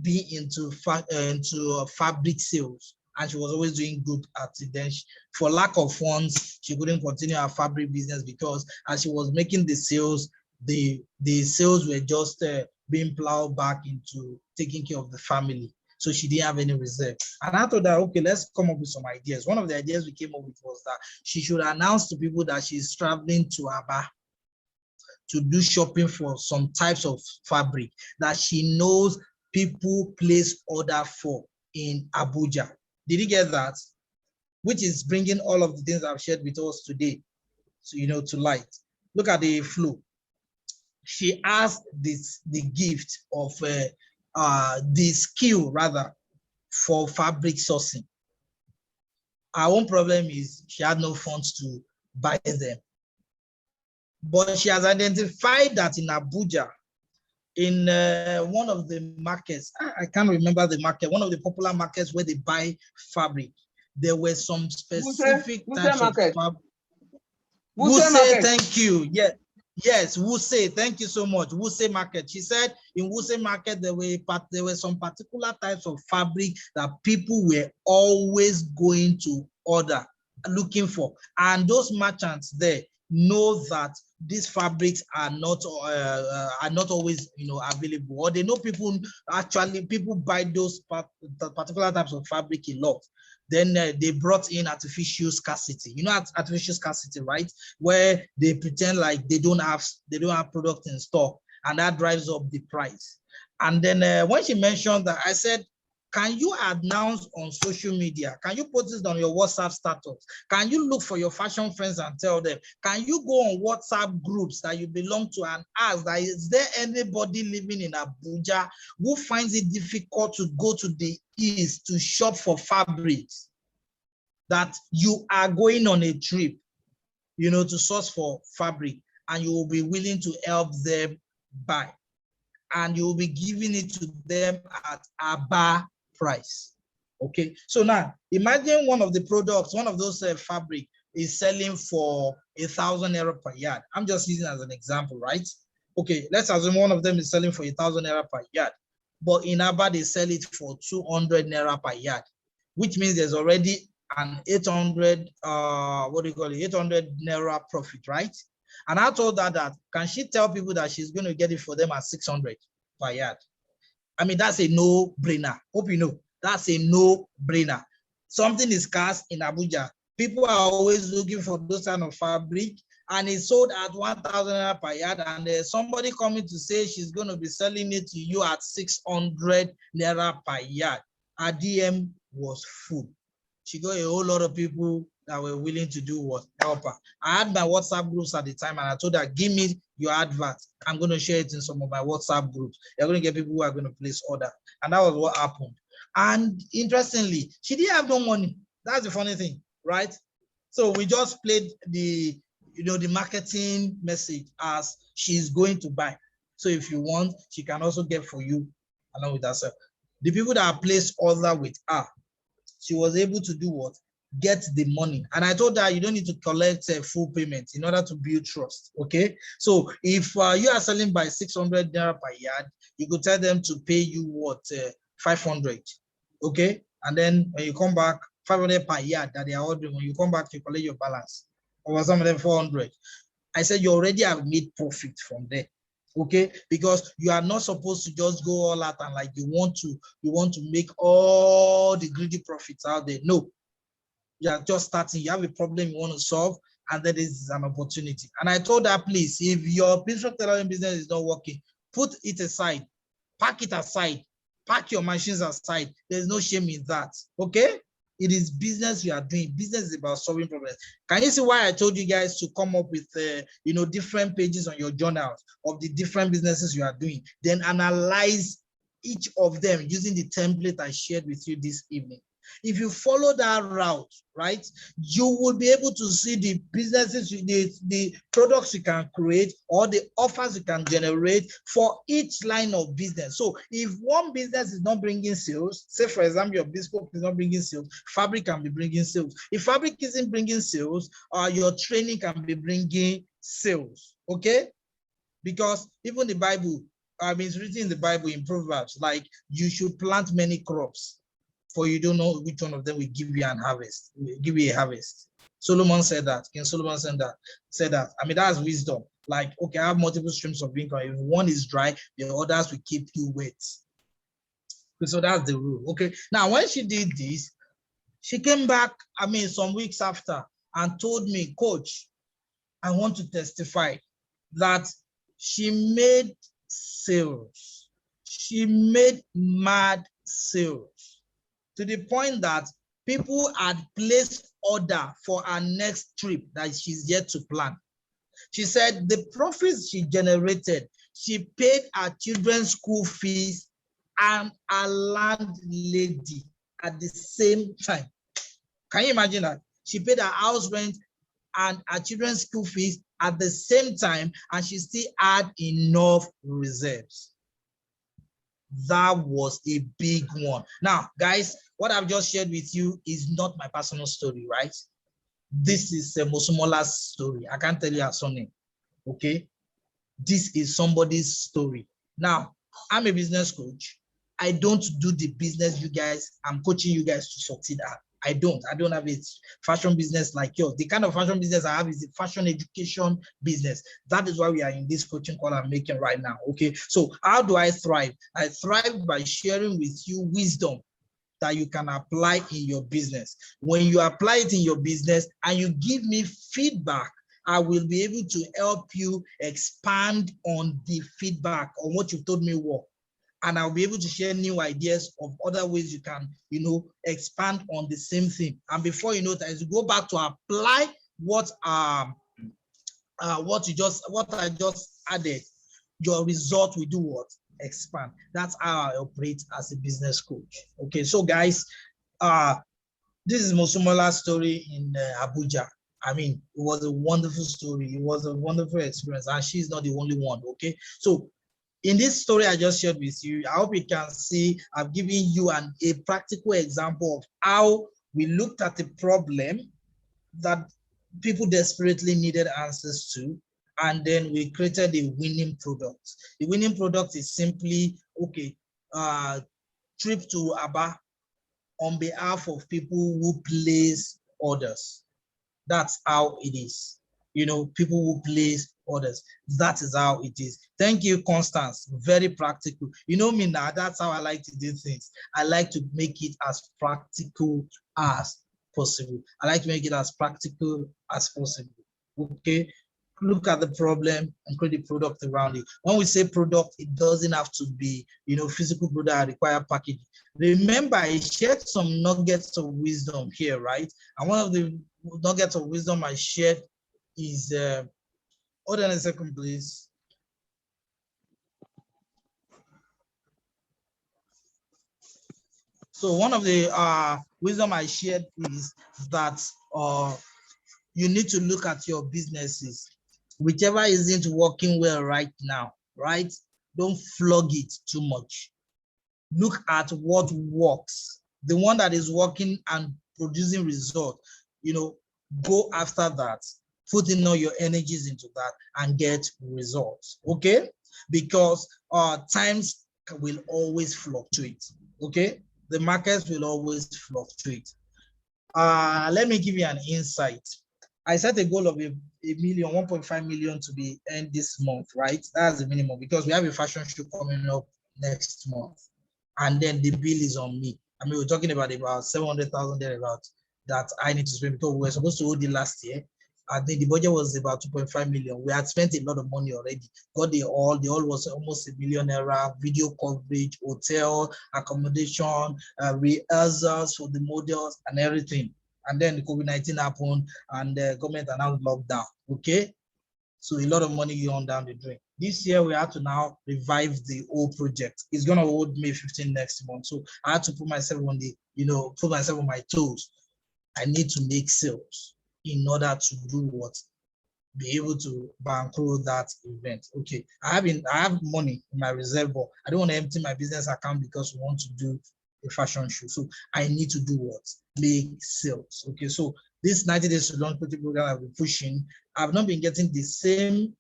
be into fabric sales, and she was always doing good at it. Then for lack of funds, she couldn't continue her fabric business, because as she was making the sales, the sales were just being plowed back into taking care of the family. So she didn't have any reserve. And I thought that, okay, let's come up with some ideas. One of the ideas we came up with was that she should announce to people that she's traveling to Aba to do shopping for some types of fabric that she knows people place order for in Abuja. Did you get that? Which is bringing all of the things I've shared with us today, so, to light. Look at the flow. She has the gift of the skill rather for fabric sourcing. Our own problem is she had no funds to buy them. But she has identified that in Abuja, in one of the markets, I can't remember the market, one of the popular markets where they buy fabric, there were some specific types of fabric. Wuse, thank you. Yeah. Yes, Wuse, thank you so much. Wuse Market. She said in Wuse Market, there were some particular types of fabric that people were always going to order, looking for. And those merchants there know that these fabrics are not always available, or they know people buy those particular types of fabric a lot. Then they brought in artificial scarcity. Artificial scarcity, right? Where they pretend like they don't have product in stock, and that drives up the price. And then when she mentioned that, I said, can you announce on social media? Can you put this on your WhatsApp status? Can you look for your fashion friends and tell them? Can you go on WhatsApp groups that you belong to and ask that, is there anybody living in Abuja who finds it difficult to go to the East to shop for fabrics, that you are going on a trip, to source for fabric, and you will be willing to help them buy, and you will be giving it to them at Aba price. Okay, so now imagine one of the products, one of those fabric is selling for 1,000 naira per yard. I'm just using as an example, right? Okay, let's assume one of them is selling for 1,000 naira per yard, but in Aba they sell it for 200 naira per yard, which means there's already an 800 800 naira profit, right? And I told her that, can she tell people that she's going to get it for them at 600 per yard? I mean, that's a no-brainer. Hope you know, that's a no-brainer. Something is scarce in Abuja, People are always looking for those kind of fabric, and it's sold at 1,000 naira per yard, and there's somebody coming to say she's going to be selling it to you at 600 naira per yard. Her DM was full. She got a whole lot of people that were willing to do what? Help her. I had my WhatsApp groups at the time, and I told her, give me your advert. I'm going to share it in some of my WhatsApp groups. You're going to get people who are going to place order. And that was what happened. And interestingly, she didn't have no money. That's the funny thing, right? So we just played the marketing message as she's going to buy. So if you want, she can also get for you along with herself. The people that placed order with her, she was able to do what? Get the money. And I told her, you don't need to collect a full payment in order to build trust. Okay. So if you are selling by 600 naira per yard, you could tell them to pay you what? 500. Okay. And then when you come back, 500 per yard that they are ordering, when you come back, you collect your balance. Or some of them 400. I said, you already have made profit from there. Okay, because you are not supposed to just go all out and like you want to make all the greedy profits out there. No, you are just starting. You have a problem you want to solve, and then this is an opportunity. And I told her, please, if your business tailoring business is not working, put it aside, pack it aside, pack your machines aside. There's no shame in that. Okay. It is business you are doing. Business is about solving problems. Can you see why I told you guys to come up with, different pages on your journals of the different businesses you are doing? Then analyze each of them using the template I shared with you this evening. If you follow that route, right, you will be able to see the businesses, the products you can create or the offers you can generate for each line of business. So if one business is not bringing sales, say for example, your bespoke is not bringing sales, fabric can be bringing sales. If fabric isn't bringing sales, your training can be bringing sales, okay? Because even the Bible, it's written in the Bible in Proverbs, like you should plant many crops, for you don't know which one of them will give you an harvest, will give you a harvest. Solomon said that. King Solomon said that. That's wisdom. Like, okay, I have multiple streams of income. If one is dry, the others will keep you wet. So that's the rule. Okay. Now, when she did this, she came back, some weeks after and told me, Coach, I want to testify that she made sales. She made mad sales, to the point that people had placed order for her next trip that she's yet to plan. She said the profits she generated, she paid her children's school fees and a landlady at the same time. Can you imagine that? She paid her house rent and her children's school fees at the same time, and she still had enough reserves. That was a big one. Now, guys, what I've just shared with you is not my personal story, right? This is Mosumola's story. I can't tell you her surname, okay? This is somebody's story. Now, I'm a business coach. I don't do the business I'm coaching you guys to succeed at. I don't have a fashion business like yours. The kind of fashion business I have is a fashion education business. That is why we are in this coaching call I'm making right now. Okay. So how do I thrive? I thrive by sharing with you wisdom that you can apply in your business. When you apply it in your business and you give me feedback, I will be able to help you expand on the feedback on what you've told me work. And I'll be able to share new ideas of other ways you can, expand on the same thing. And before you know that, as you go back to apply what I just added, your result will do what? Expand. That's how I operate as a business coach. Okay, so guys, this is Mosumola's story in Abuja. It was a wonderful story. It was a wonderful experience, and she's not the only one. Okay, so in this story I just shared with you, I hope you can see I've given you a practical example of how we looked at a problem that people desperately needed answers to, and then we created a winning product. The winning product is simply, trip to Aba on behalf of people who place orders. That's how it is. People who place orders. That is how it is. Thank you, Constance. Very practical. You know me now. That's how I like to do things. I like to make it as practical as possible. I like to make it as practical as possible. Okay, look at the problem and create a product around it. When we say product, it doesn't have to be, physical product that require packaging. Remember, I shared some nuggets of wisdom here, right? And one of the nuggets of wisdom I shared is, hold on a second, please. So one of the wisdom I shared is that you need to look at your businesses. Whichever isn't working well right now, right? Don't flog it too much. Look at what works. The one that is working and producing results, go after that. Put in all your energies into that and get results, okay? Because times will always fluctuate, okay? The markets will always fluctuate. Let me give you an insight. I set a goal of a million, 1.5 million to be earned this month, right? That's the minimum because we have a fashion show coming up next month. And then the bill is on me. I mean, we're talking about 700,000 thereabouts that I need to spend because we were supposed to hold it last year. I think the budget was about 2.5 million. We had spent a lot of money already. Got the hall was almost $1 million, video coverage, hotel, accommodation, rehearsals for the models and everything. And then the COVID-19 happened and the government announced lockdown, okay? So a lot of money gone down the drain. This year, we had to now revive the old project. It's gonna hold May 15 next month. So I had to put myself on put myself on my toes. I need to make sales in order to do what? Be able to bankroll that event. Okay, I have money in my reserve, but I don't want to empty my business account because we want to do a fashion show. So I need to do what? Make sales. Okay, so this 90 days to launch program I've been pushing, I've not been getting the same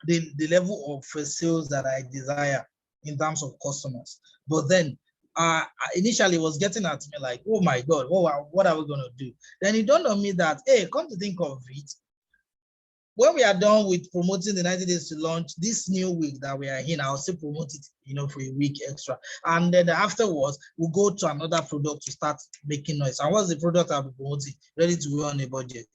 the level of sales that I desire in terms of customers. But then initially was getting at me like, oh my God, what are we going to do? Then it dawned on me that, hey, come to think of it, when we are done with promoting the 90 days to launch, this new week that we are in, I'll still promote it, for a week extra. And then afterwards, we'll go to another product to start making noise. And what's the product I'll be promoting? Ready to go on a budget.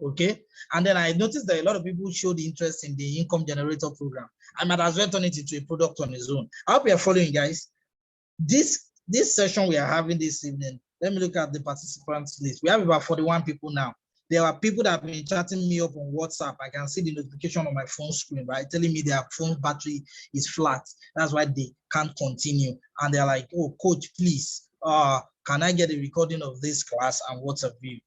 Okay. And then I noticed that a lot of people showed interest in the income generator program. I might as well turn it into a product on its own. I hope you're following, guys. This session we are having this evening, let me look at the participants list. We have about 41 people now. There are people that have been chatting me up on WhatsApp. I can see the notification on my phone screen, right? Telling me their phone battery is flat. That's why they can't continue. And they're like, oh, coach, please, can I get a recording of this class and WhatsApp view?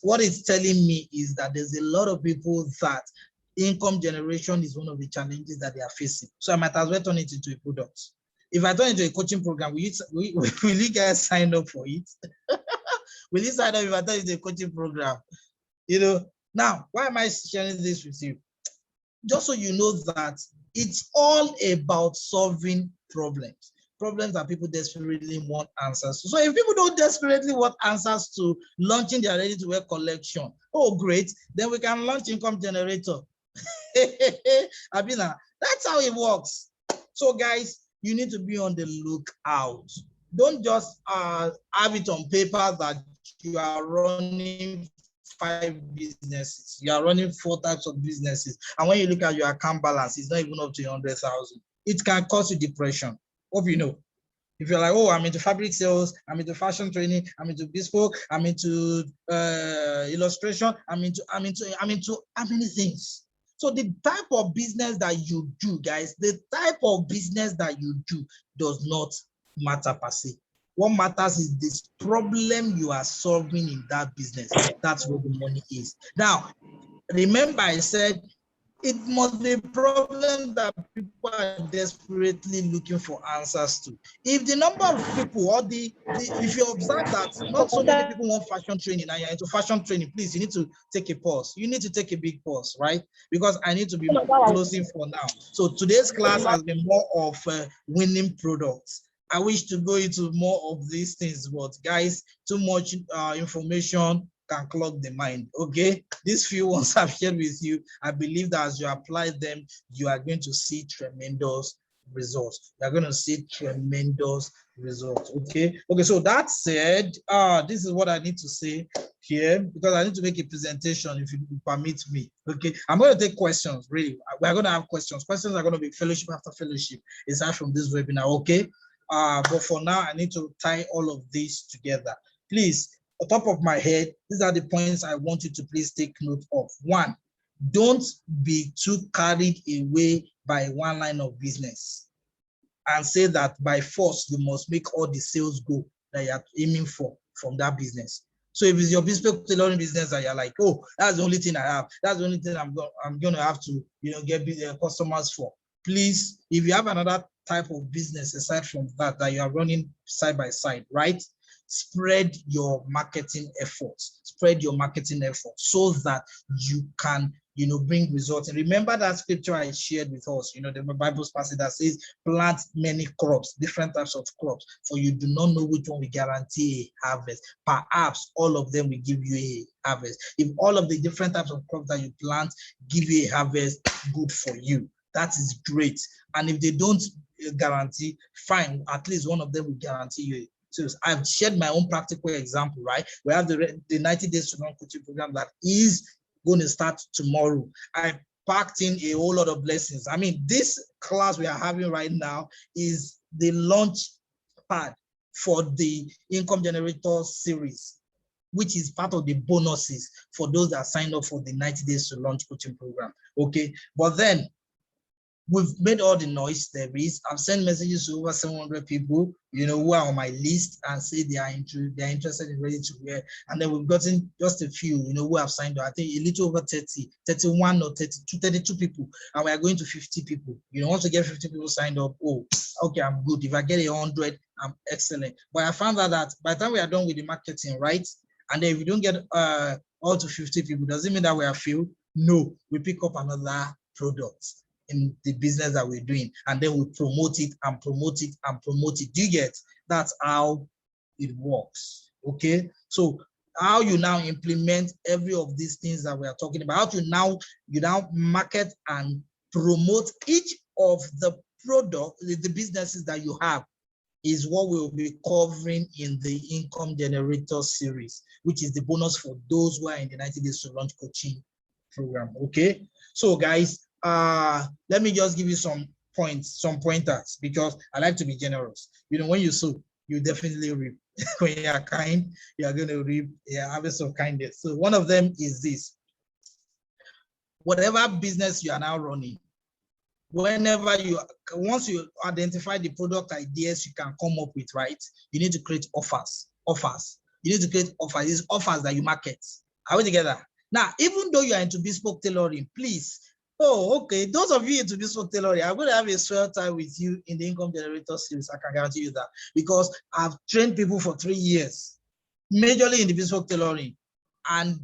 What it's telling me is that there's a lot of people that income generation is one of the challenges that they are facing. So I might as well turn it into a product. If I turn into a coaching program, will you guys sign up for it? Will you sign up if I turn into a coaching program? Now, why am I sharing this with you? Just so you know that it's all about solving problems that people desperately want answers to. So if people don't desperately want answers to launching their ready-to-wear collection, oh, great, then we can launch income generator. Abina, that's how it works. So guys, you need to be on the lookout. Don't just have it on paper that you are running 5 businesses. You are running 4 types of businesses. And when you look at your account balance, it's not even up to 100,000. It can cause you depression. Hope you know. If you're like, oh, I'm into fabric sales, I'm into fashion training, I'm into bespoke, I'm into illustration, I'm into how many things. So the type of business that you do, guys, the type of business that you do does not matter per se. What matters is this problem you are solving in that business. That's where the money is. Now, remember I said it must be a problem that people are desperately looking for answers to. If the number of people or if you observe that not so many people want fashion training and you're into fashion training, please, you need to take a pause. You need to take a big pause, right? Because I need to be closing for now. So today's class has been more of winning products. I wish to go into more of these things, but guys, too much information can clog the mind. Okay, these few ones I've shared with you, I believe that as you apply them, you are going to see tremendous results. You're going to see tremendous results. Okay. So that said, this is what I need to say here, because I need to make a presentation, if you permit me. Okay, I'm going to take questions. Really, we're going to have questions. Questions are going to be fellowship after fellowship aside from this webinar. Okay. But for now, I need to tie all of this together. Please, on top of my head, these are the points I want you to please take note of. One, don't be too carried away by one line of business and say that by force you must make all the sales go that you're aiming for from that business. So if it's your bespoke tailoring business and you're like, oh, that's the only thing I have, that's the only thing I'm going to have to, get customers for. Please, if you have another type of business aside from that you are running side by side, right? Spread your marketing efforts. Spread your marketing efforts so that you can, bring results. And remember that scripture I shared with us, the Bible passage that says, plant many crops, different types of crops, for you do not know which one will guarantee a harvest. Perhaps all of them will give you a harvest. If all of the different types of crops that you plant give you a harvest, good for you. That is great. And if they don't guarantee, fine, at least one of them will guarantee you. So I've shared my own practical example, right? We have the 90 days to run coaching program that is going to start tomorrow. I packed in a whole lot of blessings. I mean, this class we are having right now is the launch pad for the income generator series, which is part of the bonuses for those that signed up for the 90 days to launch coaching program. Okay, but then we've made all the noise there is. I've sent messages to over 700 people, who are on my list and say they are interested in ready to wear. And then we've gotten just a few, who have signed up. I think a little over 30, 31 or 32, 32 people. And we are going to 50 people. Once we get 50 people signed up, oh, okay, I'm good. If I get 100, I'm excellent. But I found out that by the time we are done with the marketing, right? And then if we don't get all to 50 people, does it mean that we are failed? No, we pick up another product in the business that we're doing, and then we promote it and promote it and promote it. Do you get? That's how it works. Okay, so how you now implement every of these things that we are talking about, how you now market and promote each of the product, the businesses that you have, is what we'll be covering in the income generator series, which is the bonus for those who are in the 90 days to launch coaching program. Okay, so guys, let me just give you some pointers, because I like to be generous. When you sow, you definitely reap. When you are kind, you are going to reap a harvest of kindness. So one of them is this: whatever business you are now running, once you identify the product ideas you can come up with, right, you need to create offers. You need to create offers. These offers that you market. Are we together? Now, even though you are into bespoke tailoring, please, okay, those of you into bespoke tailoring, I'm going to have a swell time with you in the income generator series. I can guarantee you that, because I've trained people for 3 years, majorly in the bespoke tailoring, and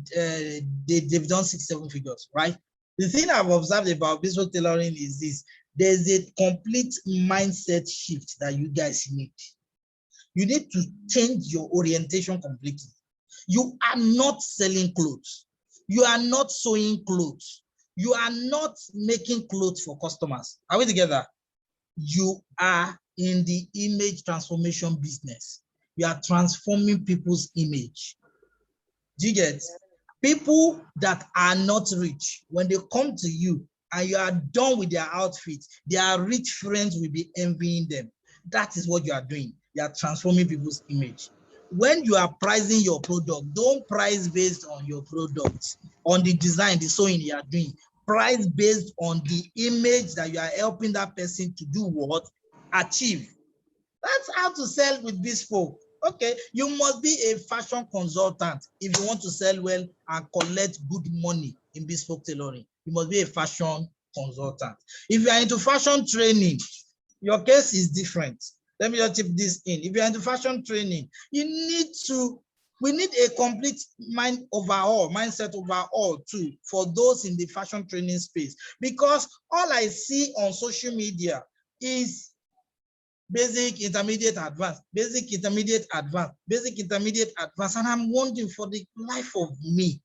they've done 6-7 figures, right? The thing I've observed about bespoke tailoring is this: there's a complete mindset shift that you guys need. You need to change your orientation completely. You are not selling clothes. You are not sewing clothes. You are not making clothes for customers. Are we together? You are in the image transformation business. You are transforming people's image. Do you get? People that are not rich, when they come to you and you are done with their outfit, their rich friends will be envying them. That is what you are doing. You are transforming people's image. When you are pricing your product, don't price based on your product, on the design, the sewing you are doing. Price based on the image that you are helping that person to do what? Achieve. That's how to sell with bespoke. Okay, you must be a fashion consultant if you want to sell well and collect good money in bespoke tailoring. You must be a fashion consultant. If you are into fashion training, your case is different. Let me just tip this in. If you're into fashion training, we need a complete mindset overhaul too, for those in the fashion training space. Because all I see on social media is basic, intermediate, advanced, basic, intermediate, advanced, basic, intermediate, advanced. And I'm wondering, for the life of me,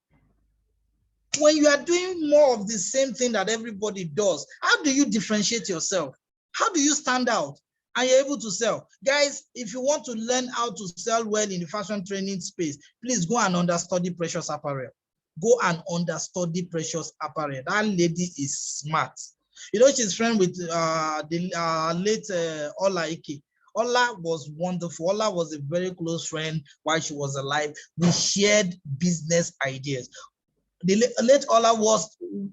when you are doing more of the same thing that everybody does, how do you differentiate yourself? How do you stand out and you're able to sell? Guys, if you want to learn how to sell well in the fashion training space, please go and understudy Precious Apparel. Go and understudy Precious Apparel. That lady is smart. You know, she's friend with the late Ola Ike. Ola was wonderful. Ola was a very close friend while she was alive. We shared business ideas. The late Ola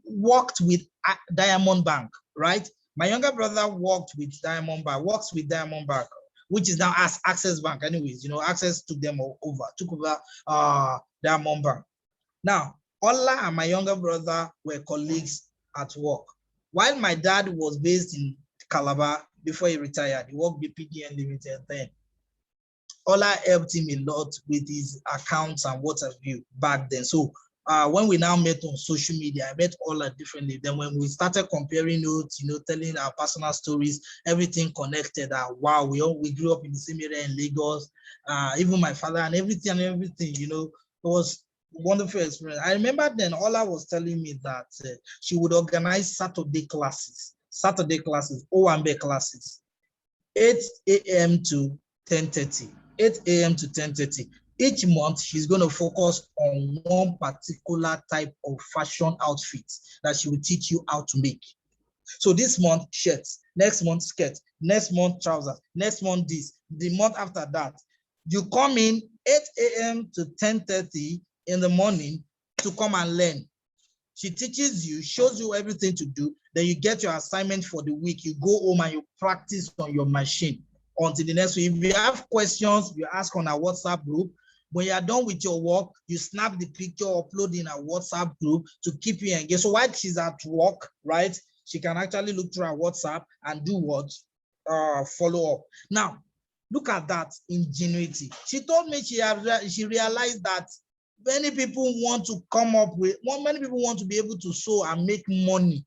worked with Diamond Bank, right? My younger brother works with Diamond Bank, which is now as Access Bank. Anyways, you know, Access took over Diamond Bank. Now, Ola and my younger brother were colleagues at work. While my dad was based in Calabar before he retired, he worked with PDN Limited then. Ola helped him a lot with his accounts and what have you back then. So when we now met on social media, I met Ola differently. Then when we started comparing notes, you know, telling our personal stories, everything connected. Wow, we grew up in the same area in Lagos. Even my father and everything, you know, it was wonderful experience. I remember then Ola was telling me that she would organize Saturday classes, Owambe classes, 8 a.m. to 10:30. 8 a.m. to 10:30. Each month, she's going to focus on one particular type of fashion outfit that she will teach you how to make. So this month, shirts, next month, skirts, next month, trousers, next month, this, the month after that. You come in 8 a.m. to 10:30 in the morning to come and learn. She teaches you, shows you everything to do. Then you get your assignment for the week. You go home and you practice on your machine until the next week. If you have questions, you ask on our WhatsApp group. When you are done with your work, you snap the picture, upload in our WhatsApp group to keep you engaged. So while she's at work, right, she can actually look through our WhatsApp and do what? Follow up. Now, look at that ingenuity. She told me she realized that many people want to be able to sow and make money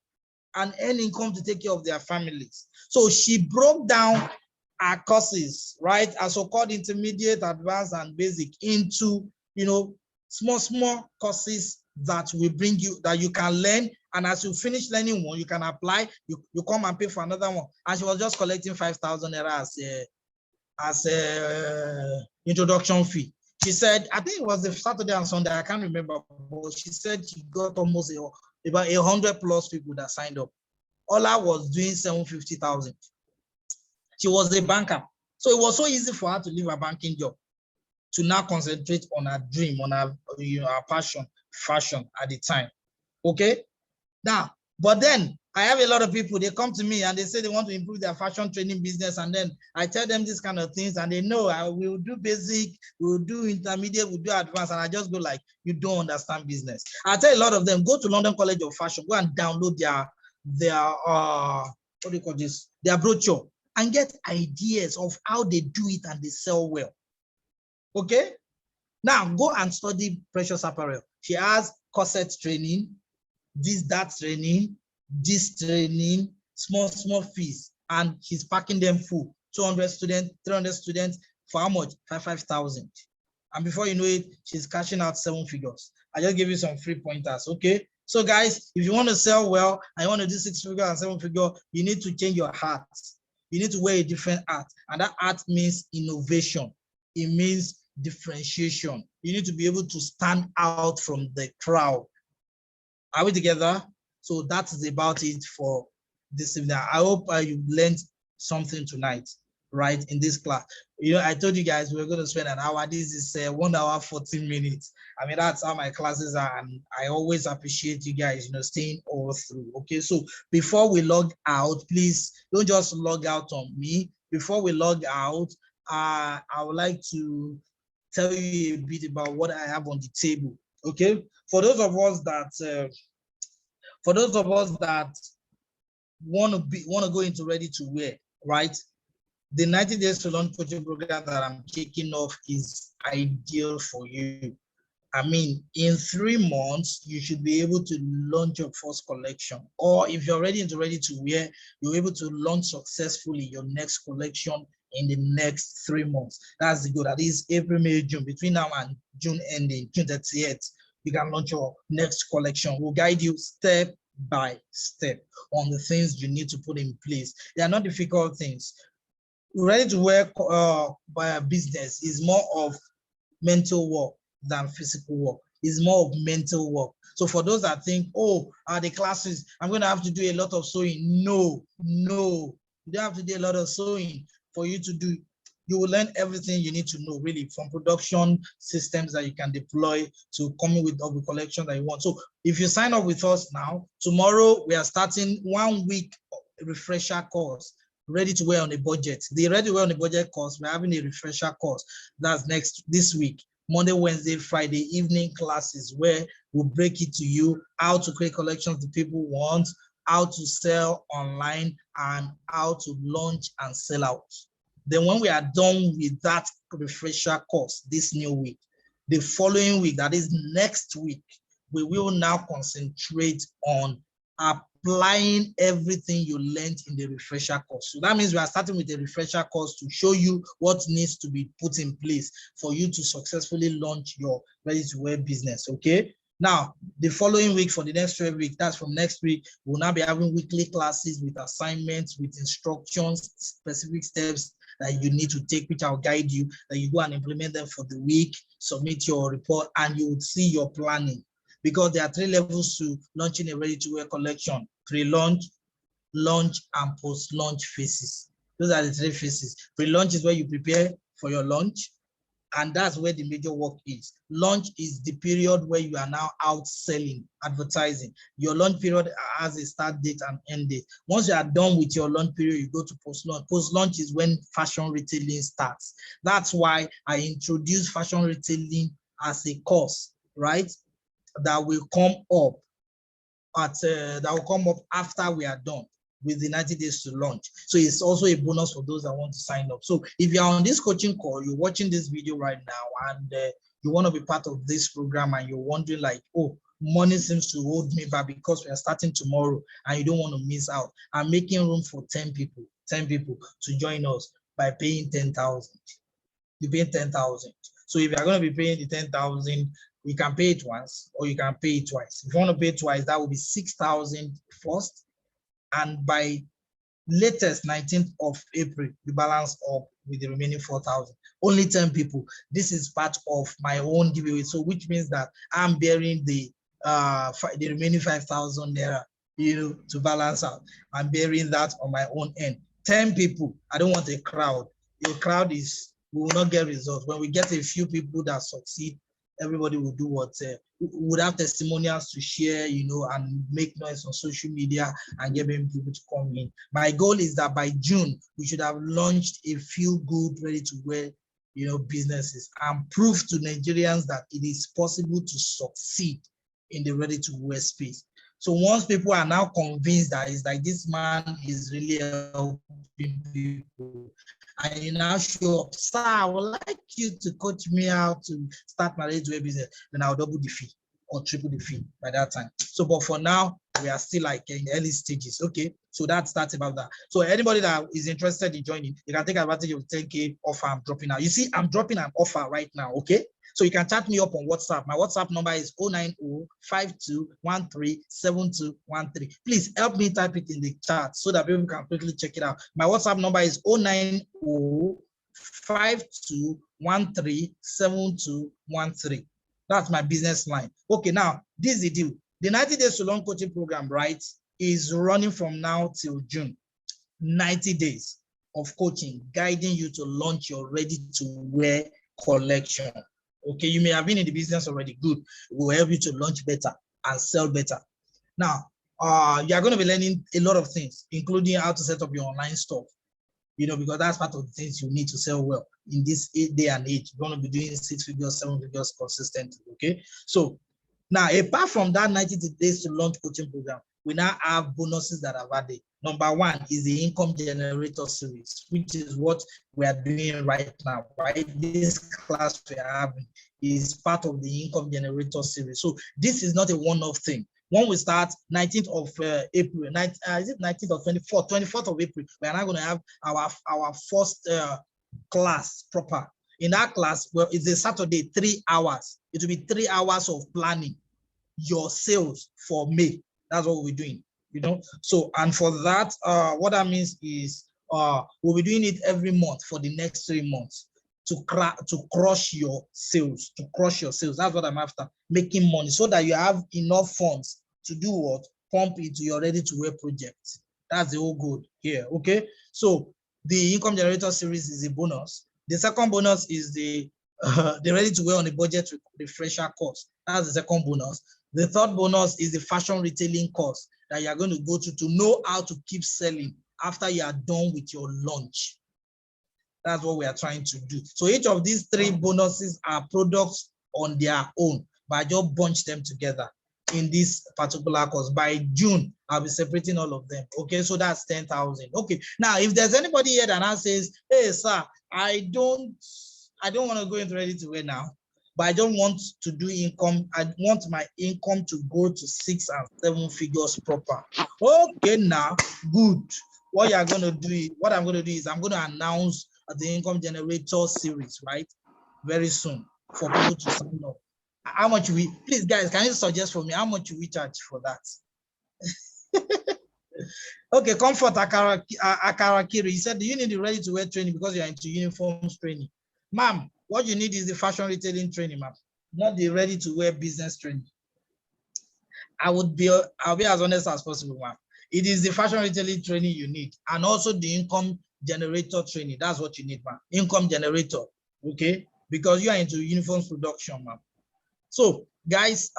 and earn income to take care of their families. So she broke down our courses, right, as so-called intermediate, advanced, and basic into, you know, small courses that will bring you, that you can learn. And as you finish learning one, you can apply, you come and pay for another one. And she was just collecting 5,000 naira as a introduction fee. She said, I think it was the Saturday and Sunday, I can't remember, but she said she got almost about 100 plus people that signed up. Ola was doing 750,000. She was a banker. So it was so easy for her to leave her banking job to now concentrate on her dream, on her, her passion, fashion at the time. Okay? Now, but then I have a lot of people, they come to me and they say they want to improve their fashion training business. And then I tell them these kind of things and they know I will do basic, we'll do intermediate, we'll do advanced. And I just go like, you don't understand business. I tell a lot of them, go to London College of Fashion, go and download their what do you call this? Their brochure and get ideas of how they do it and they sell well. Okay? Now go and study Precious Apparel. She has corset training, that training, this training, small fees, and she's packing them full. 200 students, 300 students, for how much? 5,000. And before you know it, she's cashing out 7 figures. I just give you some free pointers, okay? So guys, if you want to sell well, and you want to do 6 figure and 7 figure, you need to change your hat. You need to wear a different hat. And that hat means innovation. It means differentiation. You need to be able to stand out from the crowd. Are we together? So that is about it for this evening. I hope you learned something tonight, right, in this class. You know, I told you guys we were going to spend an hour. This is 1 hour, 14 minutes. I mean, that's how my classes are. And I always appreciate you guys, you know, staying all through. Okay, so before we log out, please don't just log out on me. Before we log out, I would like to tell you a bit about what I have on the table. Okay, for those of us that want to go into ready to wear, right? The 90 days to launch coaching program that I'm kicking off is ideal for you. I mean, in 3 months, you should be able to launch your first collection. Or if you're ready to wear, you're able to launch successfully your next collection in the next 3 months. That's the goal. That is April, May, June. Between now and June ending, June 30th, you can launch your next collection. We'll guide you step by step on the things you need to put in place. They are not difficult things. Ready to work by a business is more of mental work than physical work. It's more of mental work. So for those that think, oh, the classes, I'm going to have to do a lot of sewing. No, no, you don't have to do a lot of sewing for you to do. You will learn everything you need to know, really, from production systems that you can deploy to coming with all the collection that you want. So if you sign up with us now, tomorrow we are starting 1 week refresher course, ready to wear on a budget. The ready to wear on a budget course, we're having a refresher course. That's this week. Monday, Wednesday, Friday evening classes where we'll break it to you how to create collections that people want, how to sell online, and how to launch and sell out. Then when we are done with that refresher course this new week, the following week, that is next week, we will now concentrate on applying everything you learned in the refresher course. So that means we are starting with the refresher course to show you what needs to be put in place for you to successfully launch your ready-to-wear business, okay? Now, the following week, for the next 12 weeks, that's from next week, we'll now be having weekly classes with assignments, with instructions, specific steps that you need to take, which I'll guide you, that you go and implement them for the week, submit your report, and you will see your planning. Because there are 3 levels to launching a ready-to-wear collection: pre-launch, launch, and post-launch phases. Those are the 3 phases. Pre-launch is where you prepare for your launch, and that's where the major work is. Launch is the period where you are now out selling, advertising. Your launch period has a start date and end date. Once you are done with your launch period, you go to post-launch. Post-launch is when fashion retailing starts. That's why I introduced fashion retailing as a course, right? That will come up after we are done with the 90 days to launch. So it's also a bonus for those that want to sign up. So if you're on this coaching call, you're watching this video right now, and you want to be part of this program, and you're wondering like, oh, money seems to hold me back because we are starting tomorrow and you don't want to miss out. I'm making room for 10 people to join us by paying 10,000. You pay 10,000. So if you're going to be paying the 10,000, you can pay it once or you can pay it twice. If you want to pay it twice, that will be 6,000 first, and by latest 19th of April, the balance up with the remaining 4,000. Only 10 people. This is part of my own giveaway. So which means that I'm bearing the remaining 5,000 naira, to balance out. I'm bearing that on my own end. 10 people. I don't want a crowd. A crowd we will not get results. When we get a few people that succeed, everybody will do what would have testimonials to share, and make noise on social media and get people to come in. My goal is that by June, we should have launched a few good, ready-to-wear, businesses, and prove to Nigerians that it is possible to succeed in the ready-to-wear space. So once people are now convinced that it's like this man is really helping people, and you now show up, sir, I would like you to coach me how to start my ready-to-wear business, then I'll double the fee or triple the fee by that time. So, but for now, we are still like in early stages. Okay, so that's about that. So anybody that is interested in joining, you can take advantage of the 10K offer I'm dropping now. You see, I'm dropping an offer right now. Okay. So you can chat me up on WhatsApp. My WhatsApp number is 090-5213-7213. Please help me type it in the chat so that people can quickly check it out. My WhatsApp number is 090-5213-7213. That's my business line. Okay, now this is the deal. The 90 days to launch coaching program, right, is running from now till June. 90 days of coaching, guiding you to launch your ready-to-wear collection. Okay, you may have been in the business already. Good. It will help you to launch better and sell better. Now, you are going to be learning a lot of things, including how to set up your online store, because that's part of the things you need to sell well in this day and age. You're going to be doing 6 figures, 7 figures consistently. Okay, so now apart from that 90 days to launch coaching program, we now have bonuses that are added. Number 1 is the income generator series, which is what we are doing right now, right? This class we are having is part of the income generator series. So this is not a one-off thing. When we start 19th of April, is it 19th or 24th? 24th of April, we are now going to have our first class proper. In that class, well, it's a Saturday, 3 hours. It will be 3 hours of planning your sales for May. That's what we're doing, you know. So, and for that, what that means is we'll be doing it every month for the next 3 months to crush your sales, That's what I'm after, making money so that you have enough funds to do what? Pump into your ready-to-wear project. That's the whole goal here, okay? So the income generator series is a bonus. The second bonus is the ready-to-wear on a budget refresher course. That's the second bonus. The third bonus is the fashion retailing course that you're going to go to know how to keep selling after you are done with your launch. That's what we are trying to do. So each of these 3 bonuses are products on their own, but I just bunch them together in this particular course. By June, I'll be separating all of them. Okay, so that's 10,000. Okay, now if there's anybody here that now says, hey, sir, I don't want to go into ready-to-wear now, but I don't want to do income. I want my income to go to 6 and 7 figures proper. Okay, now, good. What I'm going to do is I'm going to announce the income generator series, right? Very soon for people to sign up. How much please guys, can you suggest for me how much we charge for that? Okay, Comfort Akarakiri, he said, do you need the ready-to-wear training because you're into uniforms training? Ma'am, what you need is the fashion retailing training, ma'am, not the ready-to-wear business training. I'll be as honest as possible, ma'am. It is the fashion retailing training you need, and also the income generator training. That's what you need, ma'am. Income generator, okay? Because you are into uniforms production, ma'am. So, guys,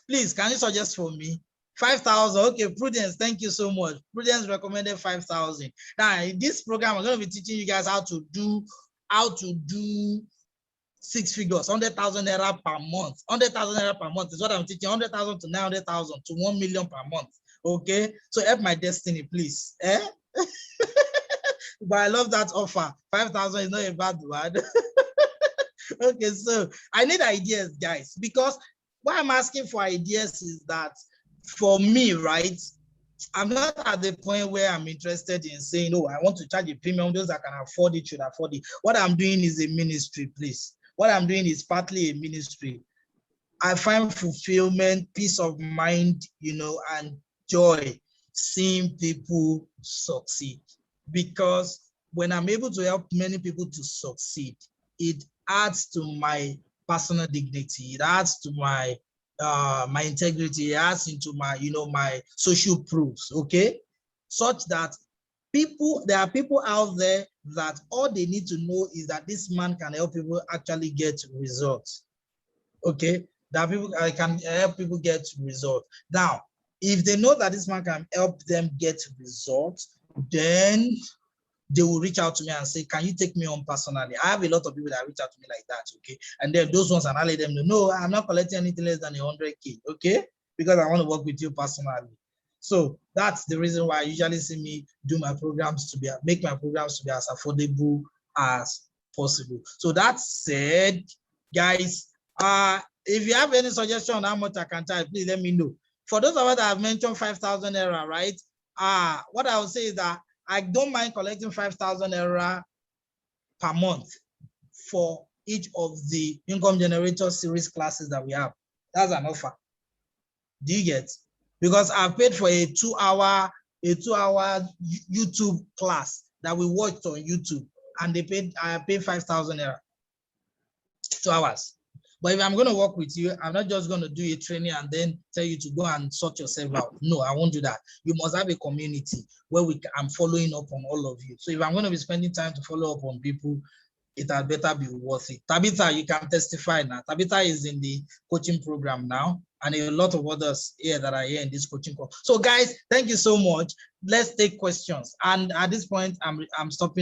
please, can you suggest for me 5,000? Okay, Prudence, thank you so much. Prudence recommended 5,000. Now, in this program, I'm going to be teaching you guys how to do 6 figures, 100,000 naira per month. 100,000 naira per month is what I'm teaching. 100,000 to 900,000 to 1 million per month. Okay, so help my destiny, please. But I love that offer. 5,000 is not a bad word. Okay, so I need ideas, guys, because why I'm asking for ideas is that for me, right, I'm not at the point where I'm interested in saying, oh, I want to charge a premium. Those that can afford it should afford it. What I'm doing is a ministry, please. What I'm doing is partly a ministry. I find fulfillment, peace of mind, you know, and joy seeing people succeed. Because when I'm able to help many people to succeed, it adds to my personal dignity. It adds to my my integrity. It adds into my, you know, my social proofs. Okay, such that there are people out there that all they need to know is that this man can help people actually get results. Okay, that people can help people get results. Now, if they know that this man can help them get results, then they will reach out to me and say, can you take me on personally? I have a lot of people that reach out to me like that, okay? And then those ones, and I let them know, no, I'm not collecting anything less than 100K, okay? Because I want to work with you personally. So that's the reason why I usually see me do my programs to make my programs to be as affordable as possible. So that said, guys, if you have any suggestion on how much I can charge, please let me know. For those of us that have mentioned 5,000 naira, right? What I would say is that I don't mind collecting 5,000 naira per month for each of the income generator series classes that we have. That's an offer. Do you get? Because I've paid for a 2-hour YouTube class that we watched on YouTube, and I paid 5,000 naira. 2 hours. But if I'm going to work with you, I'm not just going to do a training and then tell you to go and sort yourself out. No, I won't do that. You must have a community where I'm following up on all of you. So if I'm going to be spending time to follow up on people, it had better be worth it. Tabitha, you can testify now. Tabitha is in the coaching program now, and a lot of others here that are here in this coaching course. So guys, thank you so much. Let's take questions. And at this point, I'm stopping.